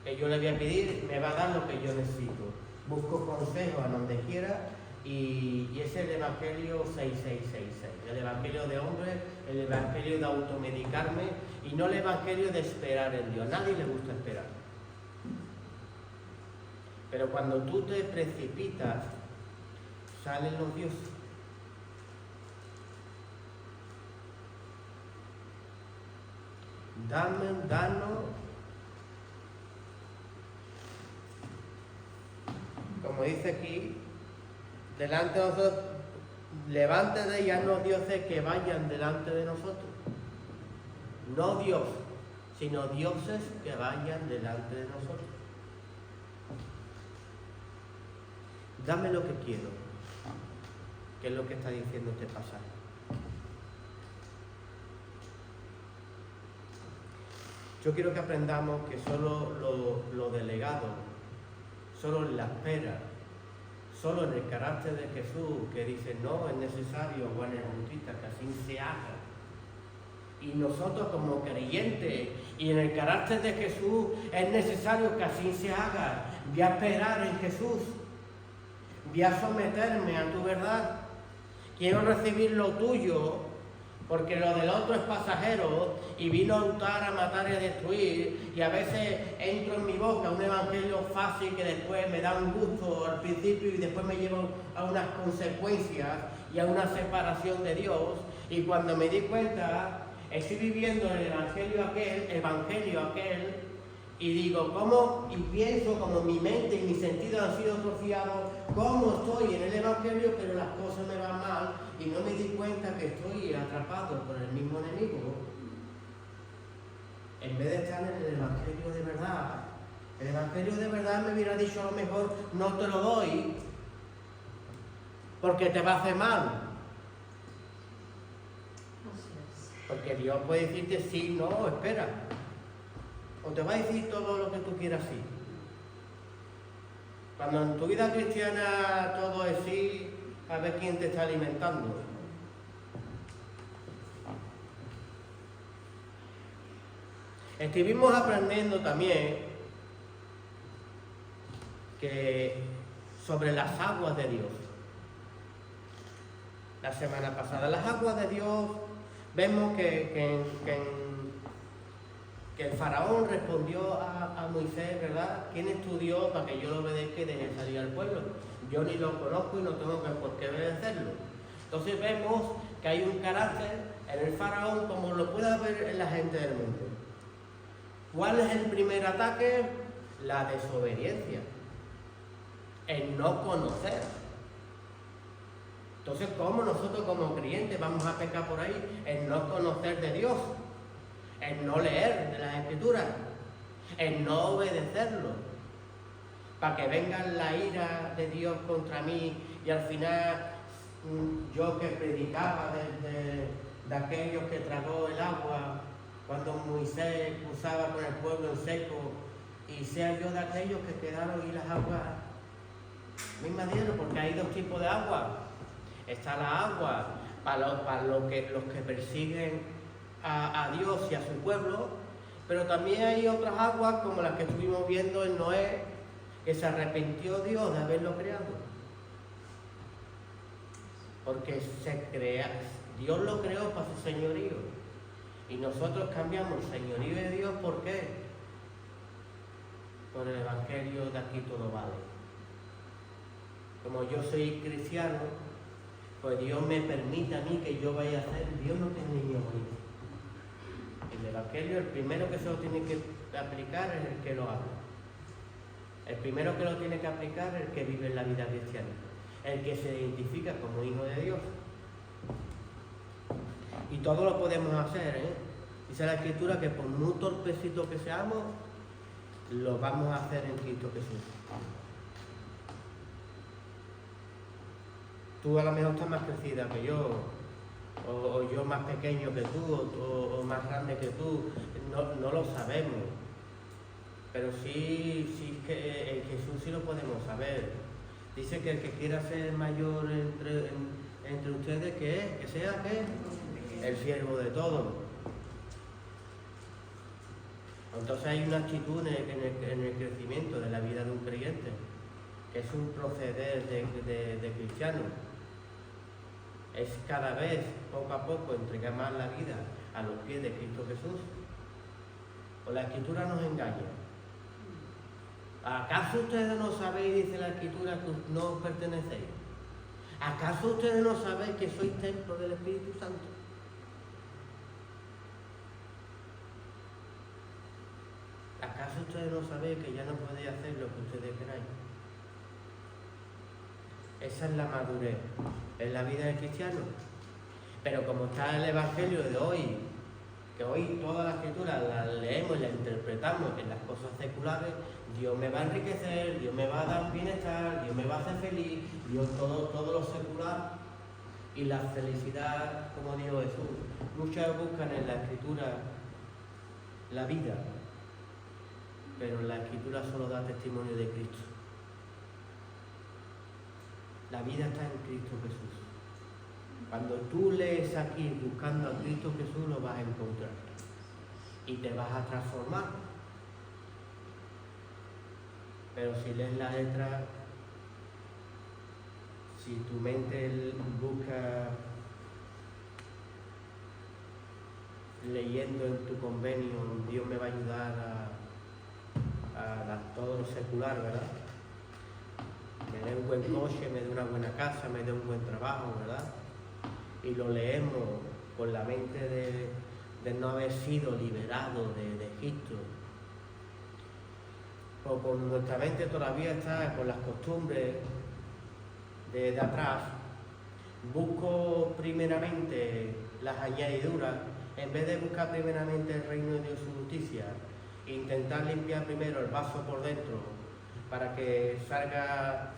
que yo le voy a pedir, me va a dar lo que yo necesito. Busco consejo a donde quiera y es el Evangelio 6666, el Evangelio de hombre, el Evangelio de automedicarme y no el Evangelio de esperar en Dios. A nadie le gusta esperar. Pero cuando tú te precipitas, salen los dioses. Danos, como dice aquí, delante de nosotros, levántate y haznos dioses que vayan delante de nosotros. No Dios, sino dioses que vayan delante de nosotros. Dame lo que quiero, que es lo que está diciendo este pasaje. Yo quiero que aprendamos que solo lo delegado, solo en la espera, solo en el carácter de Jesús, que dice no es necesario, Juan el Bautista, que así se haga. Y nosotros como creyentes, y en el carácter de Jesús, es necesario que así se haga. Voy a esperar en Jesús, voy a someterme a tu verdad, quiero recibir lo tuyo, porque lo del otro es pasajero y vino a hurtar, a matar y a destruir, y a veces entro en mi boca un evangelio fácil que después me da un gusto al principio y después me lleva a unas consecuencias y a una separación de Dios, y cuando me di cuenta estoy viviendo el evangelio aquel y digo, ¿cómo? Y pienso como mi mente y mis sentidos han sido atrofiados, ¿cómo estoy en el evangelio pero las cosas me van mal? Y no me di cuenta que estoy atrapado por el mismo enemigo. En vez de estar en el evangelio de verdad, el evangelio de verdad me hubiera dicho a lo mejor, no te lo doy, porque te va a hacer mal. Porque Dios puede decirte sí, no, espera. O te va a decir todo lo que tú quieras sí. Cuando en tu vida cristiana todo es sí, a ver quién te está alimentando. Estuvimos aprendiendo también que sobre las aguas de Dios. La semana pasada, las aguas de Dios, vemos que el faraón respondió a Moisés, ¿verdad? ¿Quién es tu Dios para que yo lo obedezca y deje salir al pueblo? Yo ni lo conozco y no tengo por qué obedecerlo. Entonces vemos que hay un carácter en el faraón como lo puede haber en la gente del mundo. ¿Cuál es el primer ataque? La desobediencia. El no conocer. Entonces, ¿cómo nosotros como creyentes vamos a pecar por ahí? El no conocer de Dios. El no leer de las Escrituras, el no obedecerlo, para que venga la ira de Dios contra mí y al final yo que predicaba de aquellos que tragó el agua cuando Moisés cruzaba con el pueblo en seco y sea yo de aquellos que quedaron y las aguas mismas dieron, porque hay dos tipos de agua. Está la agua para los que persiguen a Dios y a su pueblo, pero también hay otras aguas como las que estuvimos viendo en Noé, que se arrepintió Dios de haberlo creado, porque Dios lo creó para su señorío y nosotros cambiamos el señorío de Dios. ¿Por qué? Por el evangelio de aquí todo vale. Como yo soy cristiano, pues Dios me permite a mí que yo vaya a hacer. Dios no tiene niños bonitos. El evangelio, el primero que se lo tiene que aplicar es el que lo habla. El primero que lo tiene que aplicar es el que vive en la vida cristiana, el que se identifica como hijo de Dios. Y todo lo podemos hacer, ¿eh? Dice la Escritura que por muy torpecito que seamos, lo vamos a hacer en Cristo Jesús. tú a lo mejor estás más crecida que yo, o yo más pequeño que tú, o más grande que tú, no lo sabemos. Pero sí que en Jesús sí lo podemos saber. Dice que el que quiera ser mayor entre ustedes, que sea el siervo de todos. Entonces hay una actitud en el crecimiento de la vida de un creyente, que es un proceder de cristiano. Es cada vez, poco a poco, entregar más la vida a los pies de Cristo Jesús. ¿O la Escritura nos engaña? ¿Acaso ustedes no sabéis, dice la Escritura, que no os pertenecéis? ¿Acaso ustedes no sabéis que sois templo del Espíritu Santo? ¿Acaso ustedes no sabéis que ya no podéis hacer lo que ustedes queráis? Esa es la madurez en la vida del cristiano. Pero como está el Evangelio de hoy, que hoy toda la Escritura la leemos y la interpretamos en las cosas seculares, Dios me va a enriquecer, Dios me va a dar bienestar, Dios me va a hacer feliz, Dios todo lo secular y la felicidad, como dijo Jesús. Muchos buscan en la Escritura la vida, pero la Escritura solo da testimonio de Cristo. La vida está en Cristo Jesús. Cuando tú lees aquí buscando a Cristo Jesús, lo vas a encontrar y te vas a transformar. Pero si lees la letra, si tu mente busca leyendo en tu convenio, Dios me va a ayudar a dar todo lo secular, ¿verdad? Me dé un buen coche, me dé una buena casa, me dé un buen trabajo, ¿verdad? Y lo leemos con la mente de no haber sido liberado de Egipto. O con nuestra mente todavía está con las costumbres de atrás. Busco primeramente las añadiduras, en vez de buscar primeramente el reino de Dios y su justicia, intentar limpiar primero el vaso por dentro para que salga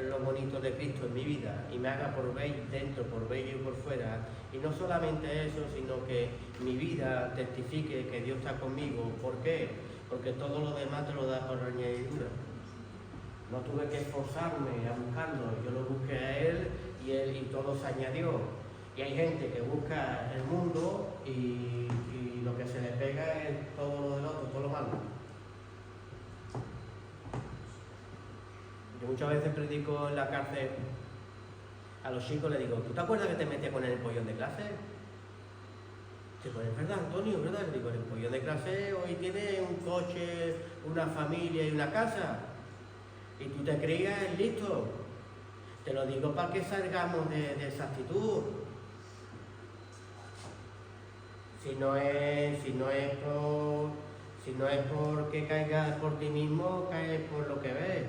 lo bonito de Cristo en mi vida y me haga por bello dentro, por bello y por fuera. Y no solamente eso, sino que mi vida testifique que Dios está conmigo. ¿Por qué? Porque todo lo demás te lo da por añadidura. No tuve que esforzarme a buscarlo, yo lo busqué a Él y todo se añadió. Y hay gente que busca el mundo y lo que se le pega es todo lo del otro, todo lo malo. Yo muchas veces predico en la cárcel a los chicos, les digo, ¿tú te acuerdas que te metías con el empollón de clase? Digo, es verdad, Antonio, es verdad. Le digo, el empollón de clase hoy tiene un coche, una familia y una casa. Y tú te creías listo. Te lo digo para que salgamos de esa actitud. Si no es porque caigas por ti mismo, caes por lo que ves.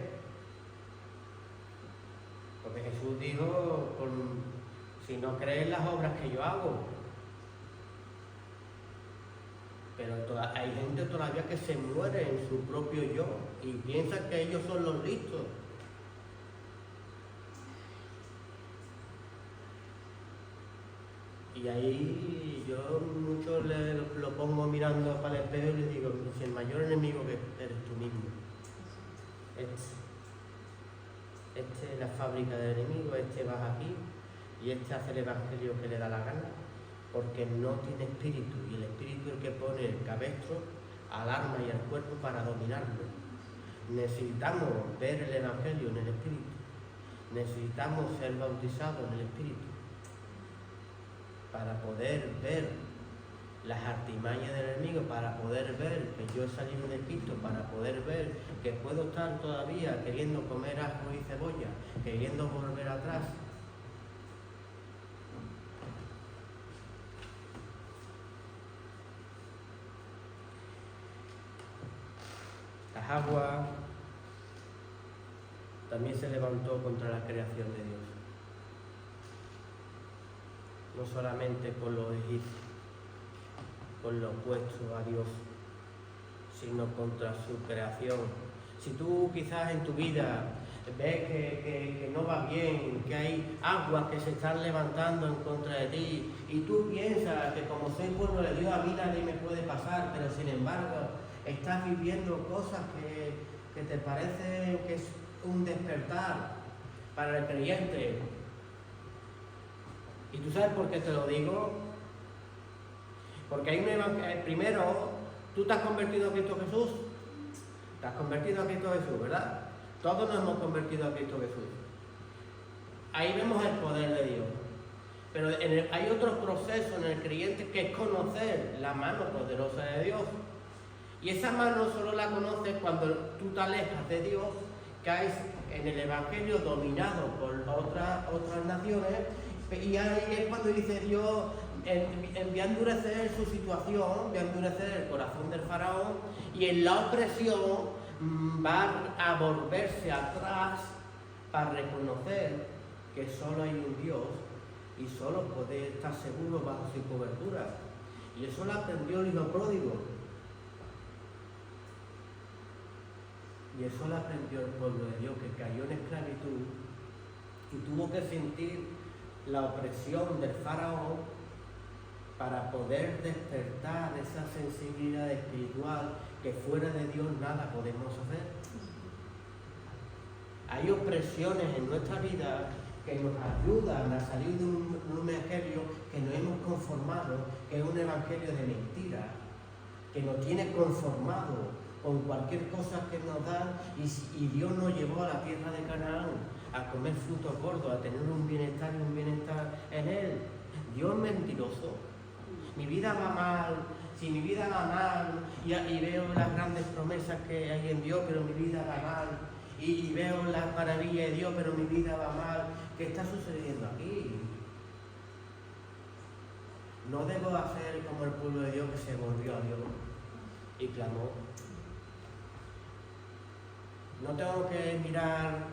Porque Jesús dijo, si no crees las obras que yo hago. Pero hay gente todavía que se muere en su propio yo y piensa que ellos son los listos. Y ahí yo mucho lo pongo mirando para el espejo y le digo, si el mayor enemigo que eres tú mismo. Este es la fábrica del enemigo, este vas aquí y este hace el evangelio que le da la gana, porque no tiene espíritu, y el espíritu es el que pone el cabestro al alma y al cuerpo para dominarlo. Necesitamos ver el evangelio en el espíritu, necesitamos ser bautizados en el espíritu para poder ver las artimañas del enemigo, para poder ver que yo he salido de Cristo, para poder ver que puedo estar todavía queriendo comer ajo y cebolla, queriendo volver atrás. Las aguas también se levantó contra la creación de Dios. No solamente con los egipcios, con lo opuesto a Dios, sino contra su creación. Si tú quizás en tu vida ves que no va bien, que hay aguas que se están levantando en contra de ti, y tú piensas que como soy pueblo de Dios, a mí nadie me puede pasar, pero sin embargo estás viviendo cosas que te parece que es un despertar para el creyente. ¿Y tú sabes por qué te lo digo? Porque hay un evangelio. Primero, tú te has convertido a Cristo Jesús. Te has convertido a Cristo Jesús, ¿verdad? Todos nos hemos convertido a Cristo Jesús. Ahí vemos el poder de Dios. Pero hay otro proceso en el creyente que es conocer la mano poderosa de Dios. Y esa mano solo la conoces cuando tú te alejas de Dios, caes en el evangelio dominado por otras naciones, y ahí es cuando dice Dios, voy a endurecer su situación, voy a endurecer el corazón del faraón, y en la opresión va a volverse atrás para reconocer que solo hay un Dios y solo puede estar seguro bajo su cobertura. Y eso lo aprendió el hijo pródigo. Y eso lo aprendió el pueblo de Dios, que cayó en esclavitud y tuvo que sentir la opresión del faraón para poder despertar esa sensibilidad espiritual que fuera de Dios nada podemos hacer. Hay opresiones en nuestra vida que nos ayudan a salir de un evangelio que nos hemos conformado, que es un evangelio de mentira, que nos tiene conformado con cualquier cosa que nos dan, y Dios nos llevó a la tierra de Canaán a comer frutos gordos, a tener un bienestar en Él. Dios es mentiroso. Mi vida va mal, si mi vida va mal, y veo las grandes promesas que hay en Dios, pero mi vida va mal, y veo las maravillas de Dios, pero mi vida va mal. ¿Qué está sucediendo aquí? No debo hacer como el pueblo de Dios que se volvió a Dios y clamó. No tengo que mirar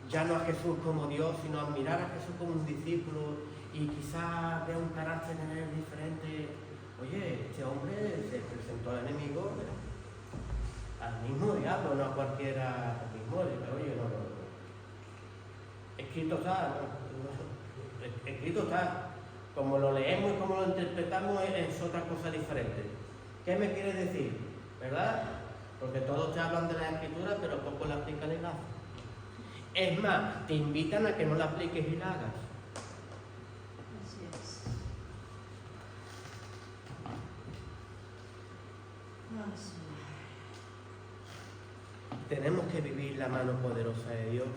ya no a Jesús como Dios, sino a mirar a Jesús como un discípulo, y quizás vea un carácter en él diferente. Oye, este hombre se presentó al enemigo, al mismo diablo, no a cualquiera, al mismo, pero oye, no. Escrito está, ¿no? Escrito está. Como lo leemos y como lo interpretamos es otra cosa diferente. ¿Qué me quiere decir? ¿Verdad? Porque todos te hablan de la escritura, pero poco la aplican y la hacen. Es más, te invitan a que no la apliques y la hagas. Así es. Tenemos que vivir la mano poderosa de Dios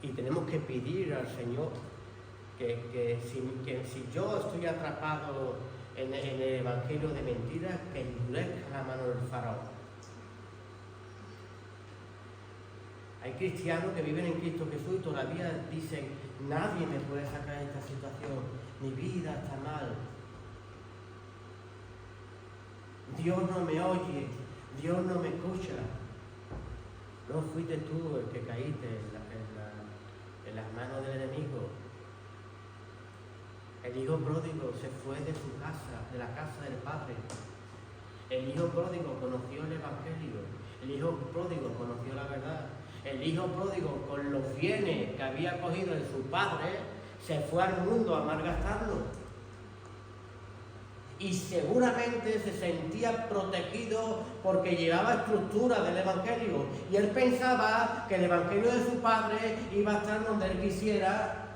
y tenemos que pedir al Señor que si yo estoy atrapado en el evangelio de mentiras, que endurezca la mano del faraón. Hay cristianos que viven en Cristo Jesús y todavía dicen: nadie me puede sacar de esta situación, mi vida está mal, Dios no me oye, Dios no me escucha. No fuiste tú el que caíste en las manos del enemigo. El hijo pródigo se fue de su casa, de la casa del padre. El hijo pródigo conoció el evangelio. El hijo pródigo conoció la verdad. El hijo pródigo, con los bienes que había cogido de su padre, se fue al mundo a malgastarlo. Y seguramente se sentía protegido porque llevaba estructura del evangelio. Y él pensaba que el evangelio de su padre iba a estar donde él quisiera,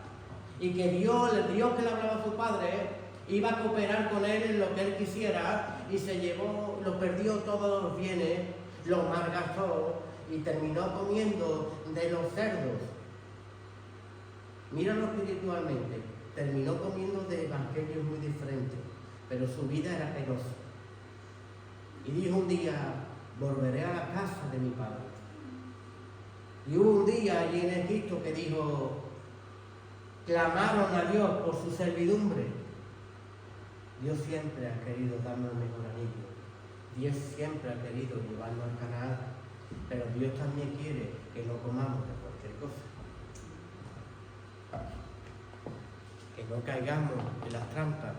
y que Dios, el Dios que le hablaba a su padre, iba a cooperar con él en lo que él quisiera, y se llevó, lo perdió todos los bienes, lo malgastó y terminó comiendo de los cerdos. Míralo espiritualmente, terminó comiendo de evangelios muy diferentes, pero su vida era penosa. Y dijo un día: volveré a la casa de mi padre. Y hubo un día allí en Egipto que dijo: clamaron a Dios por su servidumbre. Dios siempre ha querido darnos el mejor anillo. Dios siempre ha querido llevarnos al Canaán. Pero Dios también quiere que no comamos de cualquier cosa. Que no caigamos en las trampas.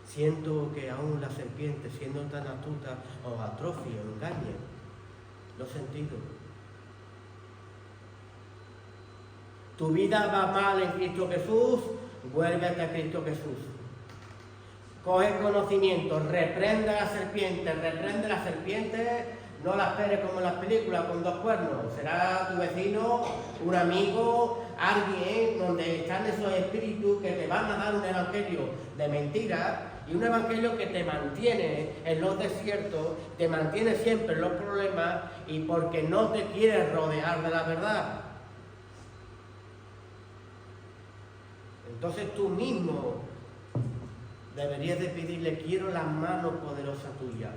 Siento que aún la serpiente, siendo tan astuta, os atrofia o engaña los sentidos. Tu vida va mal en Cristo Jesús, vuélvete a Cristo Jesús. Coge conocimiento, reprende a la serpiente, no la esperes como en las películas con 2 cuernos. Será tu vecino, un amigo, alguien donde están esos espíritus que te van a dar un evangelio de mentira y un evangelio que te mantiene en los desiertos, te mantiene siempre en los problemas y porque no te quieres rodear de la verdad. Entonces tú mismo deberías de pedirle: quiero la mano poderosa tuya,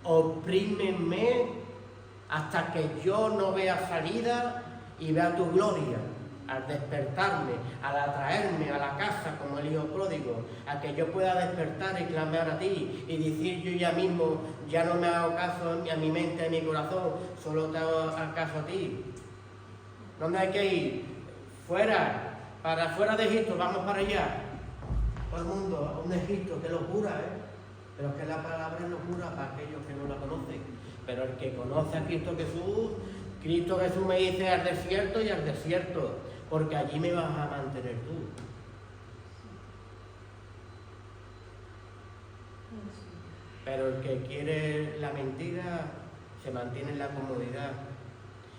oprímeme hasta que yo no vea salida y vea tu gloria, al despertarme, al atraerme a la casa como el hijo pródigo, a que yo pueda despertar y clamear a ti y decir yo ya mismo, ya no me hago caso a mi mente, a mi corazón, solo te hago caso a ti. ¿Dónde hay que ir? Fuera de Egipto, vamos para allá. Todo el mundo, a un Egipto, qué locura, ¿eh? Pero es que la palabra es locura para aquellos que no la conocen. Pero el que conoce a Cristo Jesús me dice al desierto y al desierto, porque allí me vas a mantener tú. Pero el que quiere la mentira se mantiene en la comodidad.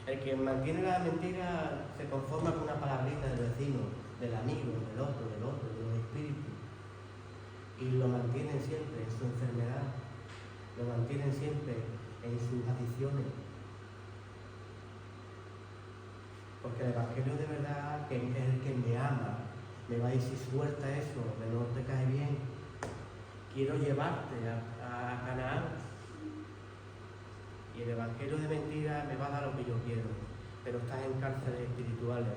El que mantiene la mentira se conforma con una palabrita del vecino, del amigo, del otro, de los espíritus. Y lo mantienen siempre en su enfermedad, lo mantienen siempre en sus adicciones. Porque el Evangelio de verdad, que es el que me ama, me va a decir: suelta eso, que no te cae bien. Quiero llevarte a Canaán. Y el Evangelio de mentira me va a dar lo que yo quiero, pero estás en cárceles espirituales.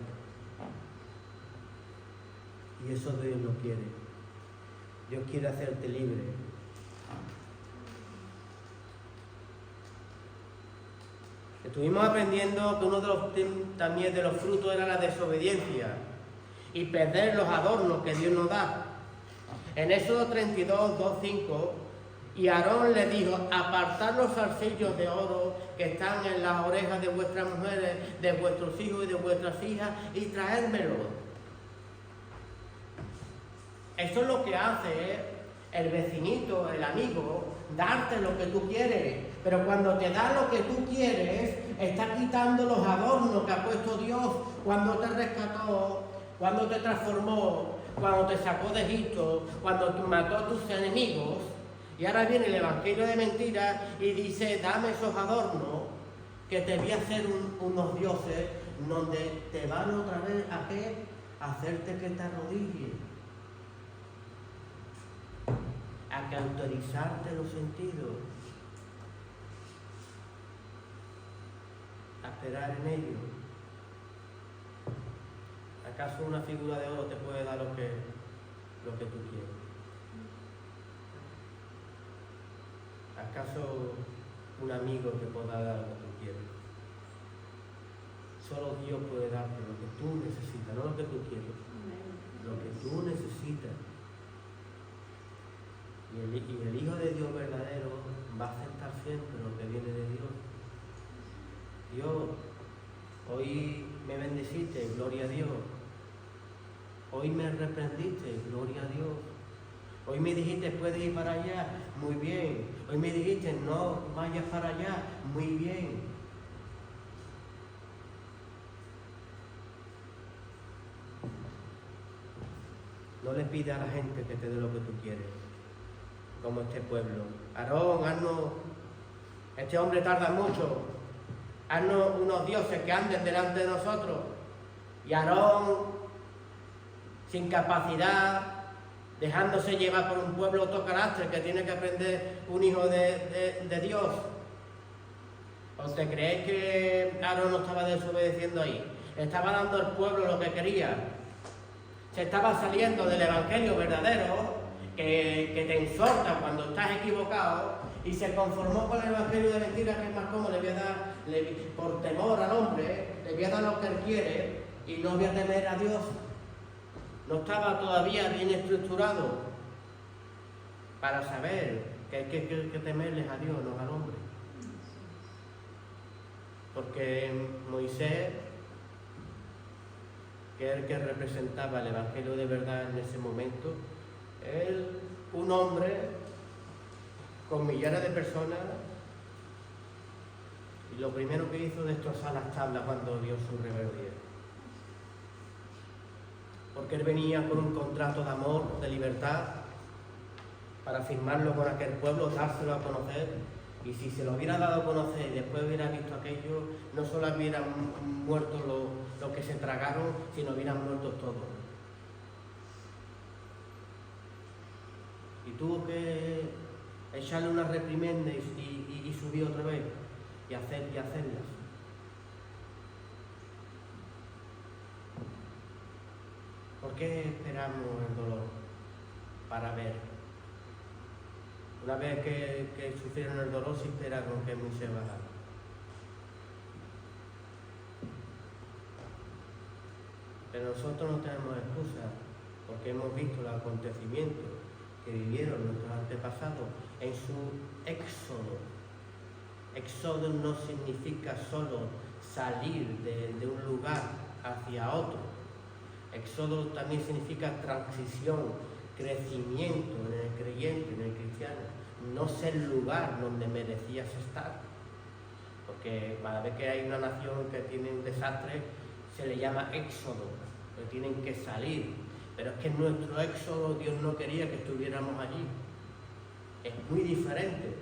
Y eso Dios no quiere. Dios quiere hacerte libre. Estuvimos aprendiendo que uno de también de los frutos era la desobediencia y perder los adornos que Dios nos da. En Éxodo 32, 2, 5, y Aarón le dijo: apartad los zarcillos de oro que están en las orejas de vuestras mujeres, de vuestros hijos y de vuestras hijas, y traédmelos. Eso es lo que hace el vecinito, el amigo, darte lo que tú quieres. Pero cuando te da lo que tú quieres, está quitando los adornos que ha puesto Dios cuando te rescató, cuando te transformó, cuando te sacó de Egipto, cuando mató a tus enemigos. Y ahora viene el Evangelio de mentira y dice: dame esos adornos que te voy a hacer unos dioses donde te van otra vez a qué? A hacerte que te arrodilles, a que autorizarte los sentidos, a esperar en ellos. ¿Acaso una figura de oro te puede dar lo que tú quieres? ¿Acaso un amigo te pueda dar lo que tú quieres? Solo Dios puede darte lo que tú necesitas, no lo que tú quieres, lo que tú necesitas. Y el Hijo de Dios verdadero va a aceptar siempre lo que viene de Dios. Dios, hoy me bendeciste, gloria a Dios. Hoy me reprendiste, gloria a Dios. Hoy me dijiste: puedes ir para allá, muy bien. Hoy me dijiste: no vayas para allá, muy bien. No le pidas a la gente que te dé lo que tú quieres, como este pueblo. Aarón, haznos, este hombre tarda mucho, haznos unos dioses que anden delante de nosotros. Y Aarón, sin capacidad, dejándose llevar por un pueblo autocarácter que tiene que aprender un hijo de Dios. ¿O te creéis que Aarón no estaba desobedeciendo ahí? Estaba dando al pueblo lo que quería. Se estaba saliendo del evangelio verdadero que te exhorta cuando estás equivocado, y se conformó con el evangelio de mentira, que es más cómodo. Le voy a dar, por temor al hombre, le voy a dar lo que él quiere y no voy a temer a Dios. No estaba todavía bien estructurado para saber que hay que temerles a Dios, no al hombre. Porque Moisés, que es el que representaba el Evangelio de verdad en ese momento, él, un hombre con millares de personas, y lo primero que hizo destrozar las tablas cuando vio su rebeldía. Porque él venía con un contrato de amor, de libertad, para firmarlo con aquel pueblo, dárselo a conocer, y si se lo hubiera dado a conocer y después hubiera visto aquello, no solo hubieran muerto los que se tragaron, sino hubieran muerto todos. Y tuvo que echarle una reprimenda y subir otra vez, y hacerlas. ¿Por qué esperamos el dolor? Para ver. Una vez que sufrieron el dolor, se esperaron que Moisés bajara. Pero nosotros no tenemos excusa, porque hemos visto los acontecimientos que vivieron nuestros antepasados en su éxodo. Éxodo no significa solo salir de un lugar hacia otro. Éxodo también significa transición, crecimiento en el creyente, en el cristiano. No ser el lugar donde merecías estar. Porque cada vez que hay una nación que tiene un desastre, se le llama éxodo, que tienen que salir. Pero es que en nuestro éxodo Dios no quería que estuviéramos allí. Es muy diferente.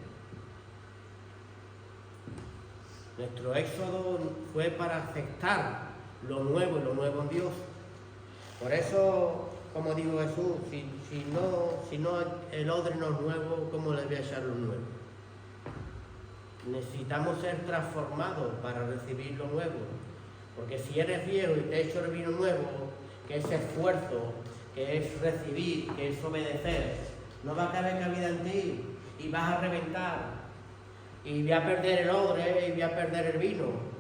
Nuestro éxodo fue para aceptar lo nuevo y lo nuevo en Dios. Por eso, como dijo Jesús, si no el odre no es nuevo, ¿cómo le voy a echar lo nuevo? Necesitamos ser transformados para recibir lo nuevo. Porque si eres viejo y te echo el vino nuevo, que es esfuerzo, que es recibir, que es obedecer, no va a caber cabida en ti y vas a reventar. Y voy a perder el odre y voy a perder el vino.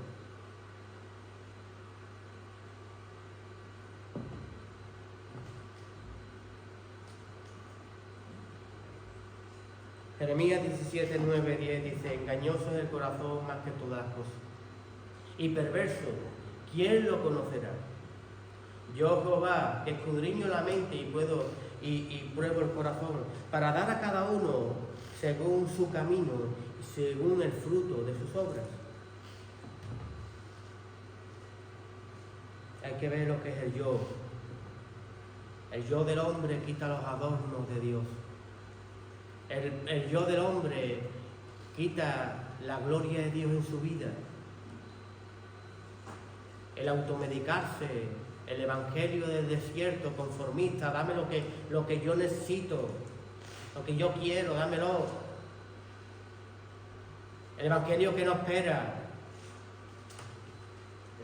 Jeremías 17, 9, 10 dice: engañoso es el corazón más que todas las cosas, y perverso, ¿quién lo conocerá? Yo, Jehová, que escudriño la mente y pruebo el corazón, para dar a cada uno según su camino y según el fruto de sus obras. Hay que ver lo que es el yo. El yo del hombre quita los adornos de Dios. El yo del hombre quita la gloria de Dios en su vida. El automedicarse, el evangelio del desierto conformista, dame lo que yo necesito, lo que yo quiero, dámelo. El evangelio que no espera,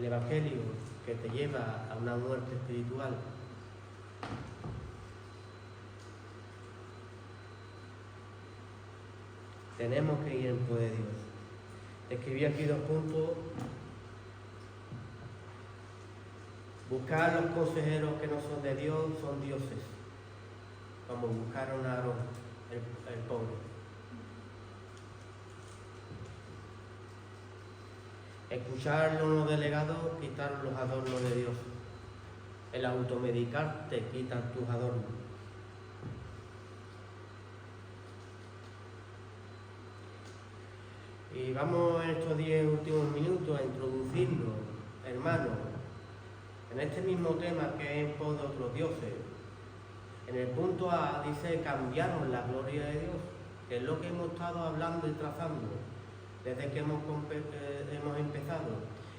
el evangelio que te lleva a una muerte espiritual. Tenemos que ir en pos de Dios. Escribí aquí 2 puntos. Buscar los consejeros que no son de Dios, son dioses. Como buscaron a Aarón, el pobre. Escuchar los delegados, quitar los adornos de Dios. El automedicarte quita tus adornos. Y vamos en estos 10 últimos minutos a introducirnos, hermanos, en este mismo tema que es en pos de otros dioses. En el punto A dice: cambiaron la gloria de Dios, que es lo que hemos estado hablando y trazando desde que hemos empezado.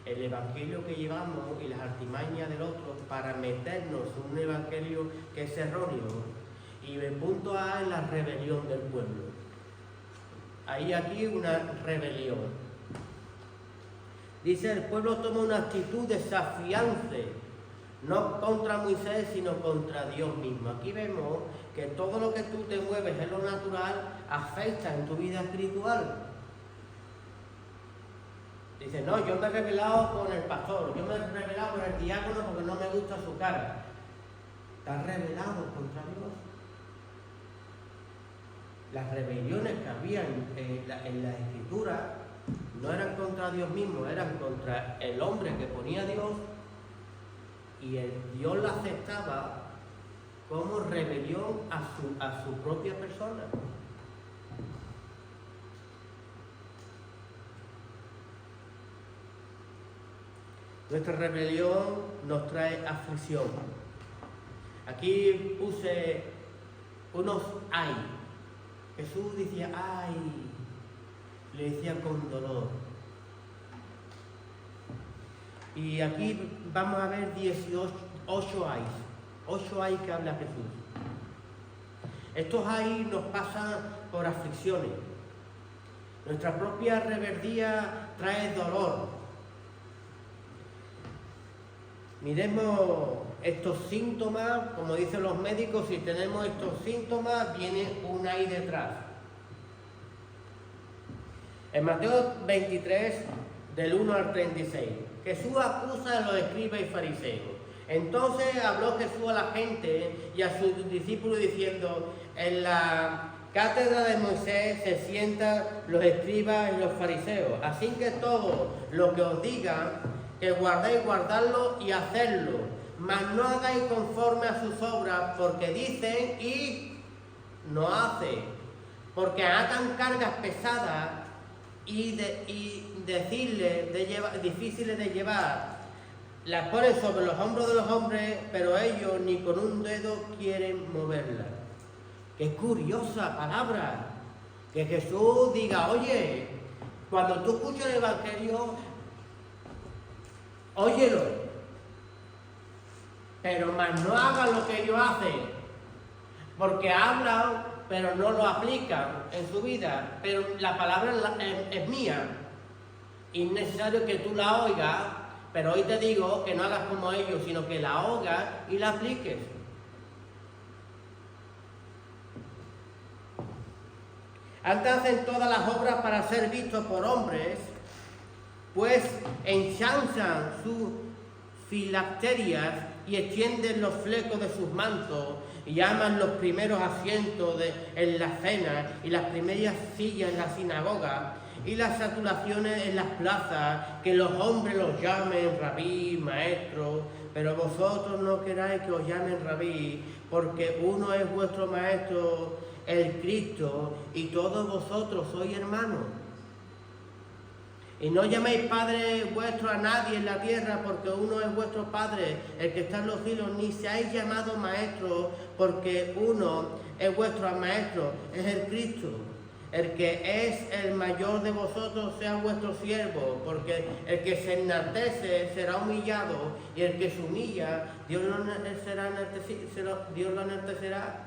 El evangelio que llevamos y las artimañas del otro para meternos en un evangelio que es erróneo. Y el punto A es la rebelión del pueblo. Hay aquí una rebelión. Dice: el pueblo toma una actitud desafiante, no contra Moisés, sino contra Dios mismo. Aquí vemos que todo lo que tú te mueves en lo natural afecta en tu vida espiritual. Dice: no, yo me he rebelado con el pastor, yo me he rebelado con el diácono porque no me gusta su cara. ¿Estás rebelado contra Dios? Las rebeliones que había en la Escritura no eran contra Dios mismo, eran contra el hombre que ponía a Dios y Dios la aceptaba como rebelión a su propia persona. Nuestra rebelión nos trae aflicción. Aquí puse unos ay. Jesús decía ay, le decía con dolor. Y aquí vamos a ver 8 ay. 8 ay que habla Jesús. Estos ay nos pasan por aflicciones. Nuestra propia rebeldía trae dolor. Miremos estos síntomas, como dicen los médicos, si tenemos estos síntomas, viene un ay detrás. En Mateo 23, del 1 al 36, Jesús acusa a los escribas y fariseos. Entonces habló Jesús a la gente y a sus discípulos diciendo, en la cátedra de Moisés se sientan los escribas y los fariseos. Así que todo lo que os digan, que guardéis, guardadlo y hacerlo, mas no hagáis conforme a sus obras, porque dicen y no hacen, porque atan cargas pesadas y difíciles de llevar, las ponen sobre los hombros de los hombres, pero ellos ni con un dedo quieren moverlas. Qué curiosa palabra, que Jesús diga, oye, cuando tú escuchas el Evangelio, óyelo, pero más no hagan lo que ellos hacen, porque hablan, pero no lo aplican en su vida. Pero la palabra es mía, y es necesario que tú la oigas, pero hoy te digo que no hagas como ellos, sino que la oigas y la apliques. Antes hacen todas las obras para ser vistos por hombres, pues ensanzan sus filacterias y extienden los flecos de sus mantos y llaman los primeros asientos en la cena y las primeras sillas en la sinagoga y las saturaciones en las plazas, que los hombres los llamen rabí, maestro, pero vosotros no queráis que os llamen rabí, porque uno es vuestro maestro, el Cristo, y todos vosotros sois hermanos. Y no llaméis Padre vuestro a nadie en la tierra, porque uno es vuestro Padre, el que está en los cielos, ni seáis llamados maestros, porque uno es vuestro maestro, es el Cristo. El que es el mayor de vosotros sea vuestro siervo, porque el que se enaltece será humillado, y el que se humilla, Dios lo enaltecerá.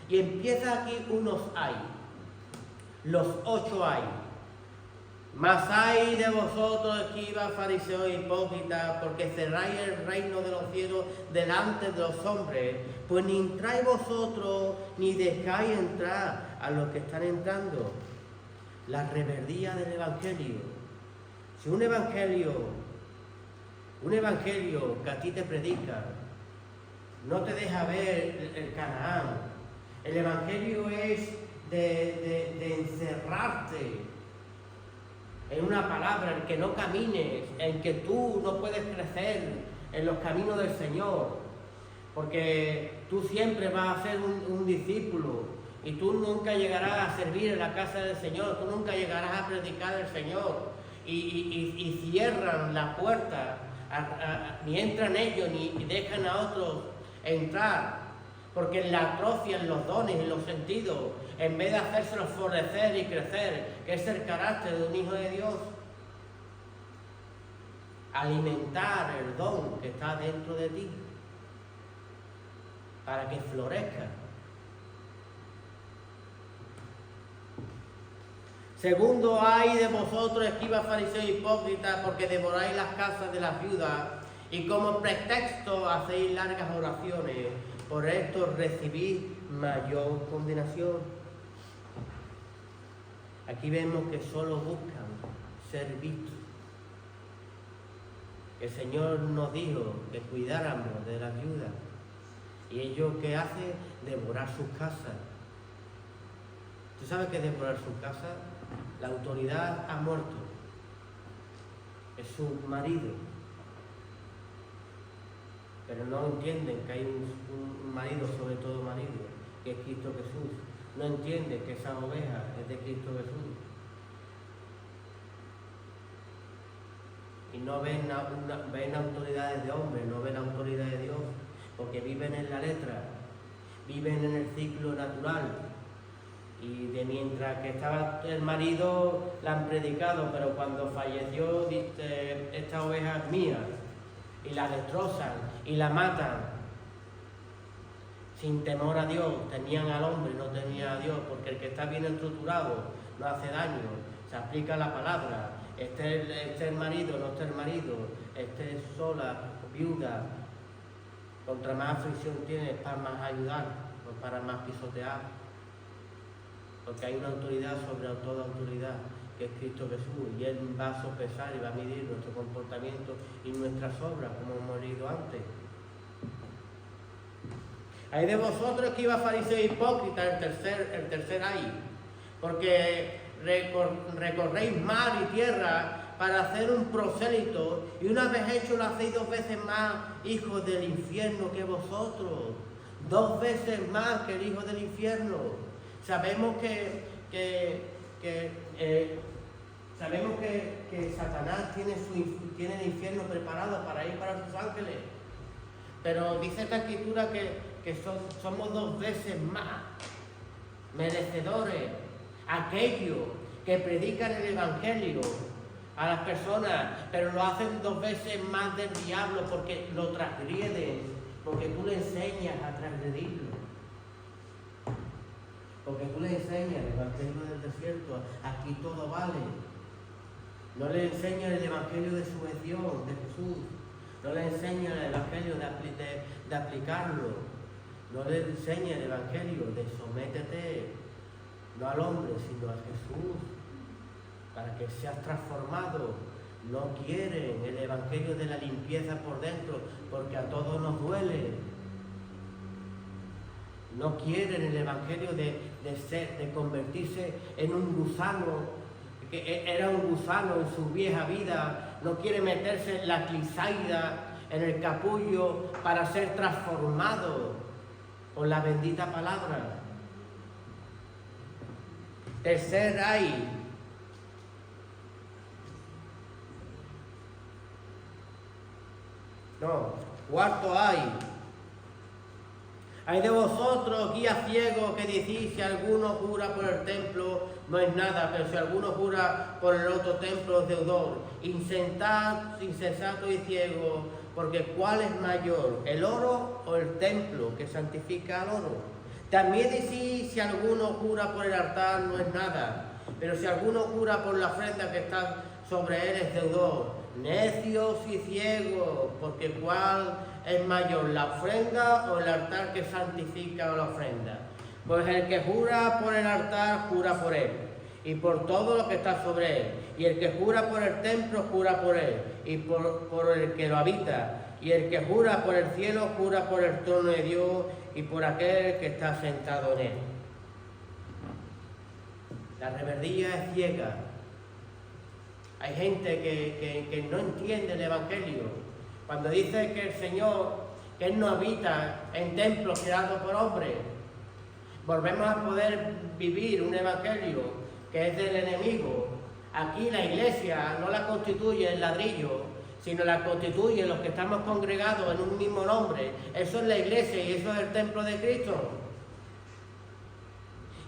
Y empieza aquí unos hay, los 8 hay. Mas hay de vosotros, escribas, fariseos e hipócritas, porque cerráis el reino de los cielos delante de los hombres, pues ni entráis vosotros, ni dejáis entrar a los que están entrando. La rebeldía del Evangelio. Si un evangelio que a ti te predica, no te deja ver el Canaán. El Evangelio es de encerrarte en una palabra, en que no camines, en que tú no puedes crecer en los caminos del Señor, porque tú siempre vas a ser un discípulo y tú nunca llegarás a servir en la casa del Señor, tú nunca llegarás a predicar el Señor, y cierran la puerta, ni entran ellos ni dejan a otros entrar, porque la atrofian los dones y los sentidos, en vez de hacérselos florecer y crecer, que es el carácter de un hijo de Dios. Alimentar el don que está dentro de ti, para que florezca. Segundo, ay de vosotros, escribas, fariseos hipócritas, porque devoráis las casas de las viudas, y como pretexto hacéis largas oraciones. Por esto recibís mayor condenación. Aquí vemos que solo buscan ser vistos. El Señor nos dijo que cuidáramos de las viudas. ¿Y ellos qué hacen? Devorar sus casas. ¿Tú sabes qué es devorar sus casas? La autoridad ha muerto. Es su marido. pero no entienden que hay un marido sobre todo marido, que es Cristo Jesús. No entienden que esa oveja es de Cristo Jesús. Y no ven autoridades de hombres, no ven autoridad de Dios, porque viven en la letra, viven en el ciclo natural. Y de mientras que estaba el marido, la han predicado, pero cuando falleció, dice, esta oveja es mía, y la destrozan y la matan. Sin temor a Dios, tenían al hombre, no tenían a Dios, porque el que está bien estructurado no hace daño, se aplica la palabra. Este es el marido, no este es el marido, este es sola, viuda. Contra más aflicción tiene, es para más ayudar, no para más pisotear. Porque hay una autoridad sobre toda autoridad, que es Cristo Jesús, y Él va a sopesar y va a medir nuestro comportamiento y nuestras obras, como hemos leído antes. Hay de vosotros que iba fariseo hipócrita, el tercer ay, porque recorréis mar y tierra para hacer un prosélito, y una vez hecho lo hacéis 2 veces más hijos del infierno que vosotros, 2 veces más que el hijo del infierno. Sabemos que Satanás tiene el infierno preparado para ir para sus ángeles, pero dice esta escritura que somos 2 veces más merecedores, aquellos que predican el evangelio a las personas, pero lo hacen 2 veces más del diablo, porque lo transgreden, porque tú le enseñas a transgredirlo. Porque tú le enseñas el evangelio del desierto, aquí todo vale. No le enseñas el evangelio de sujeción, de Jesús. No le enseñas el evangelio de aplicarlo. No le enseñas el evangelio de sométete, no al hombre, sino a Jesús, para que seas transformado. No quieren el evangelio de la limpieza por dentro, porque a todos nos duele. No quieren el evangelio de convertirse en un gusano, que era un gusano en su vieja vida. No quiere meterse en la clisaida, en el capullo, para ser transformado por la bendita palabra. Tercer ay. No, cuarto ay. Hay de vosotros, guías ciegos, que decís, si alguno jura por el templo, no es nada, pero si alguno jura por el otro templo, es deudor. Insensato y ciego, porque ¿cuál es mayor, el oro o el templo que santifica al oro? También decís, si alguno jura por el altar, no es nada, pero si alguno jura por la ofrenda que está sobre él, es deudor. Necios y ciegos, porque ¿cuál es mayor, la ofrenda o el altar que santifica la ofrenda? Pues el que jura por el altar, jura por él, y por todo lo que está sobre él. Y el que jura por el templo, jura por él, y por el que lo habita. Y el que jura por el cielo, jura por el trono de Dios y por aquel que está sentado en él. La rebeldía es ciega. Hay gente que no entiende el evangelio. Cuando dice que el Señor, que Él no habita en templos creados por hombres, volvemos a poder vivir un evangelio que es del enemigo. Aquí la iglesia no la constituye el ladrillo, sino la constituye los que estamos congregados en un mismo nombre. Eso es la iglesia y eso es el templo de Cristo.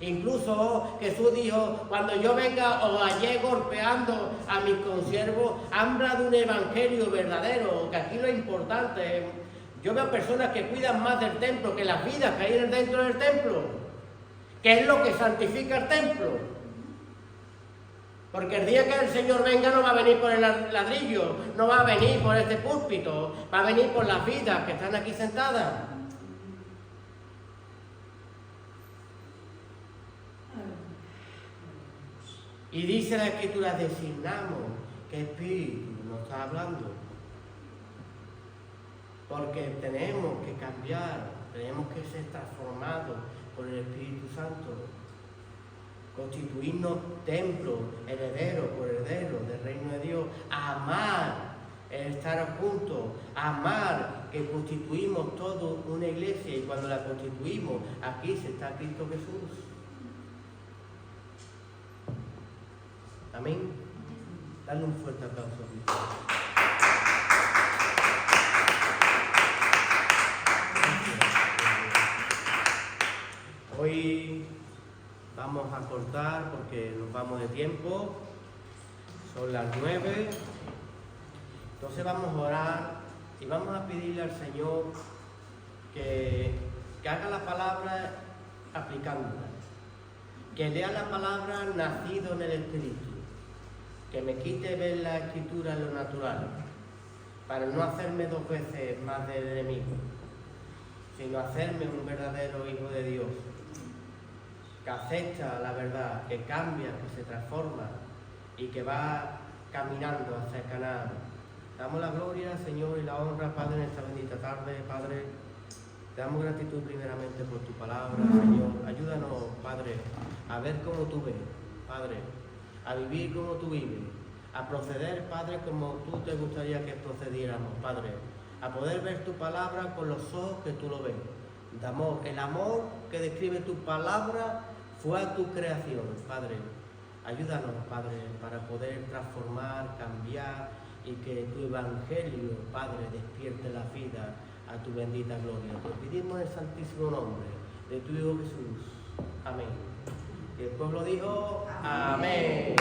Incluso Jesús dijo, cuando yo venga o hallé golpeando a mis consiervos, habla de un evangelio verdadero, que aquí lo importante, yo veo personas que cuidan más del templo que las vidas que hay dentro del templo, que es lo que santifica el templo. Porque el día que el Señor venga no va a venir por el ladrillo, no va a venir por este púlpito, va a venir por las vidas que están aquí sentadas. Y dice la Escritura, designamos qué espíritu nos está hablando. Porque tenemos que cambiar, tenemos que ser transformados por el Espíritu Santo. Constituirnos templo, heredero por heredero del reino de Dios. Amar el estar juntos, amar, que constituimos todo una iglesia y cuando la constituimos, aquí se está Cristo Jesús. Amén. Dale un fuerte aplauso a Cristo. Hoy vamos a cortar porque nos vamos de tiempo. Son las 9. Entonces vamos a orar y vamos a pedirle al Señor que haga la palabra aplicándola. Que lea la palabra nacido en el Espíritu. Que me quite ver la Escritura en lo natural. Para no hacerme 2 veces más del enemigo. Sino hacerme un verdadero hijo de Dios. Que acepta la verdad, que cambia, que se transforma y que va caminando hacia Canaán. Damos la gloria al Señor y la honra, Padre, en esta bendita tarde, Padre. Te damos gratitud primeramente por tu palabra, Señor. Ayúdanos, Padre, a ver como tú ves, Padre, a vivir como tú vives, a proceder, Padre, como tú te gustaría que procediéramos, Padre, a poder ver tu palabra con los ojos que tú lo ves. De amor, el amor que describe tu palabra fue a tu creación, Padre. Ayúdanos, Padre, para poder transformar, cambiar y que tu evangelio, Padre, despierte la vida a tu bendita gloria. Te pedimos en el santísimo nombre de tu Hijo Jesús. Amén. Y el pueblo dijo, amén.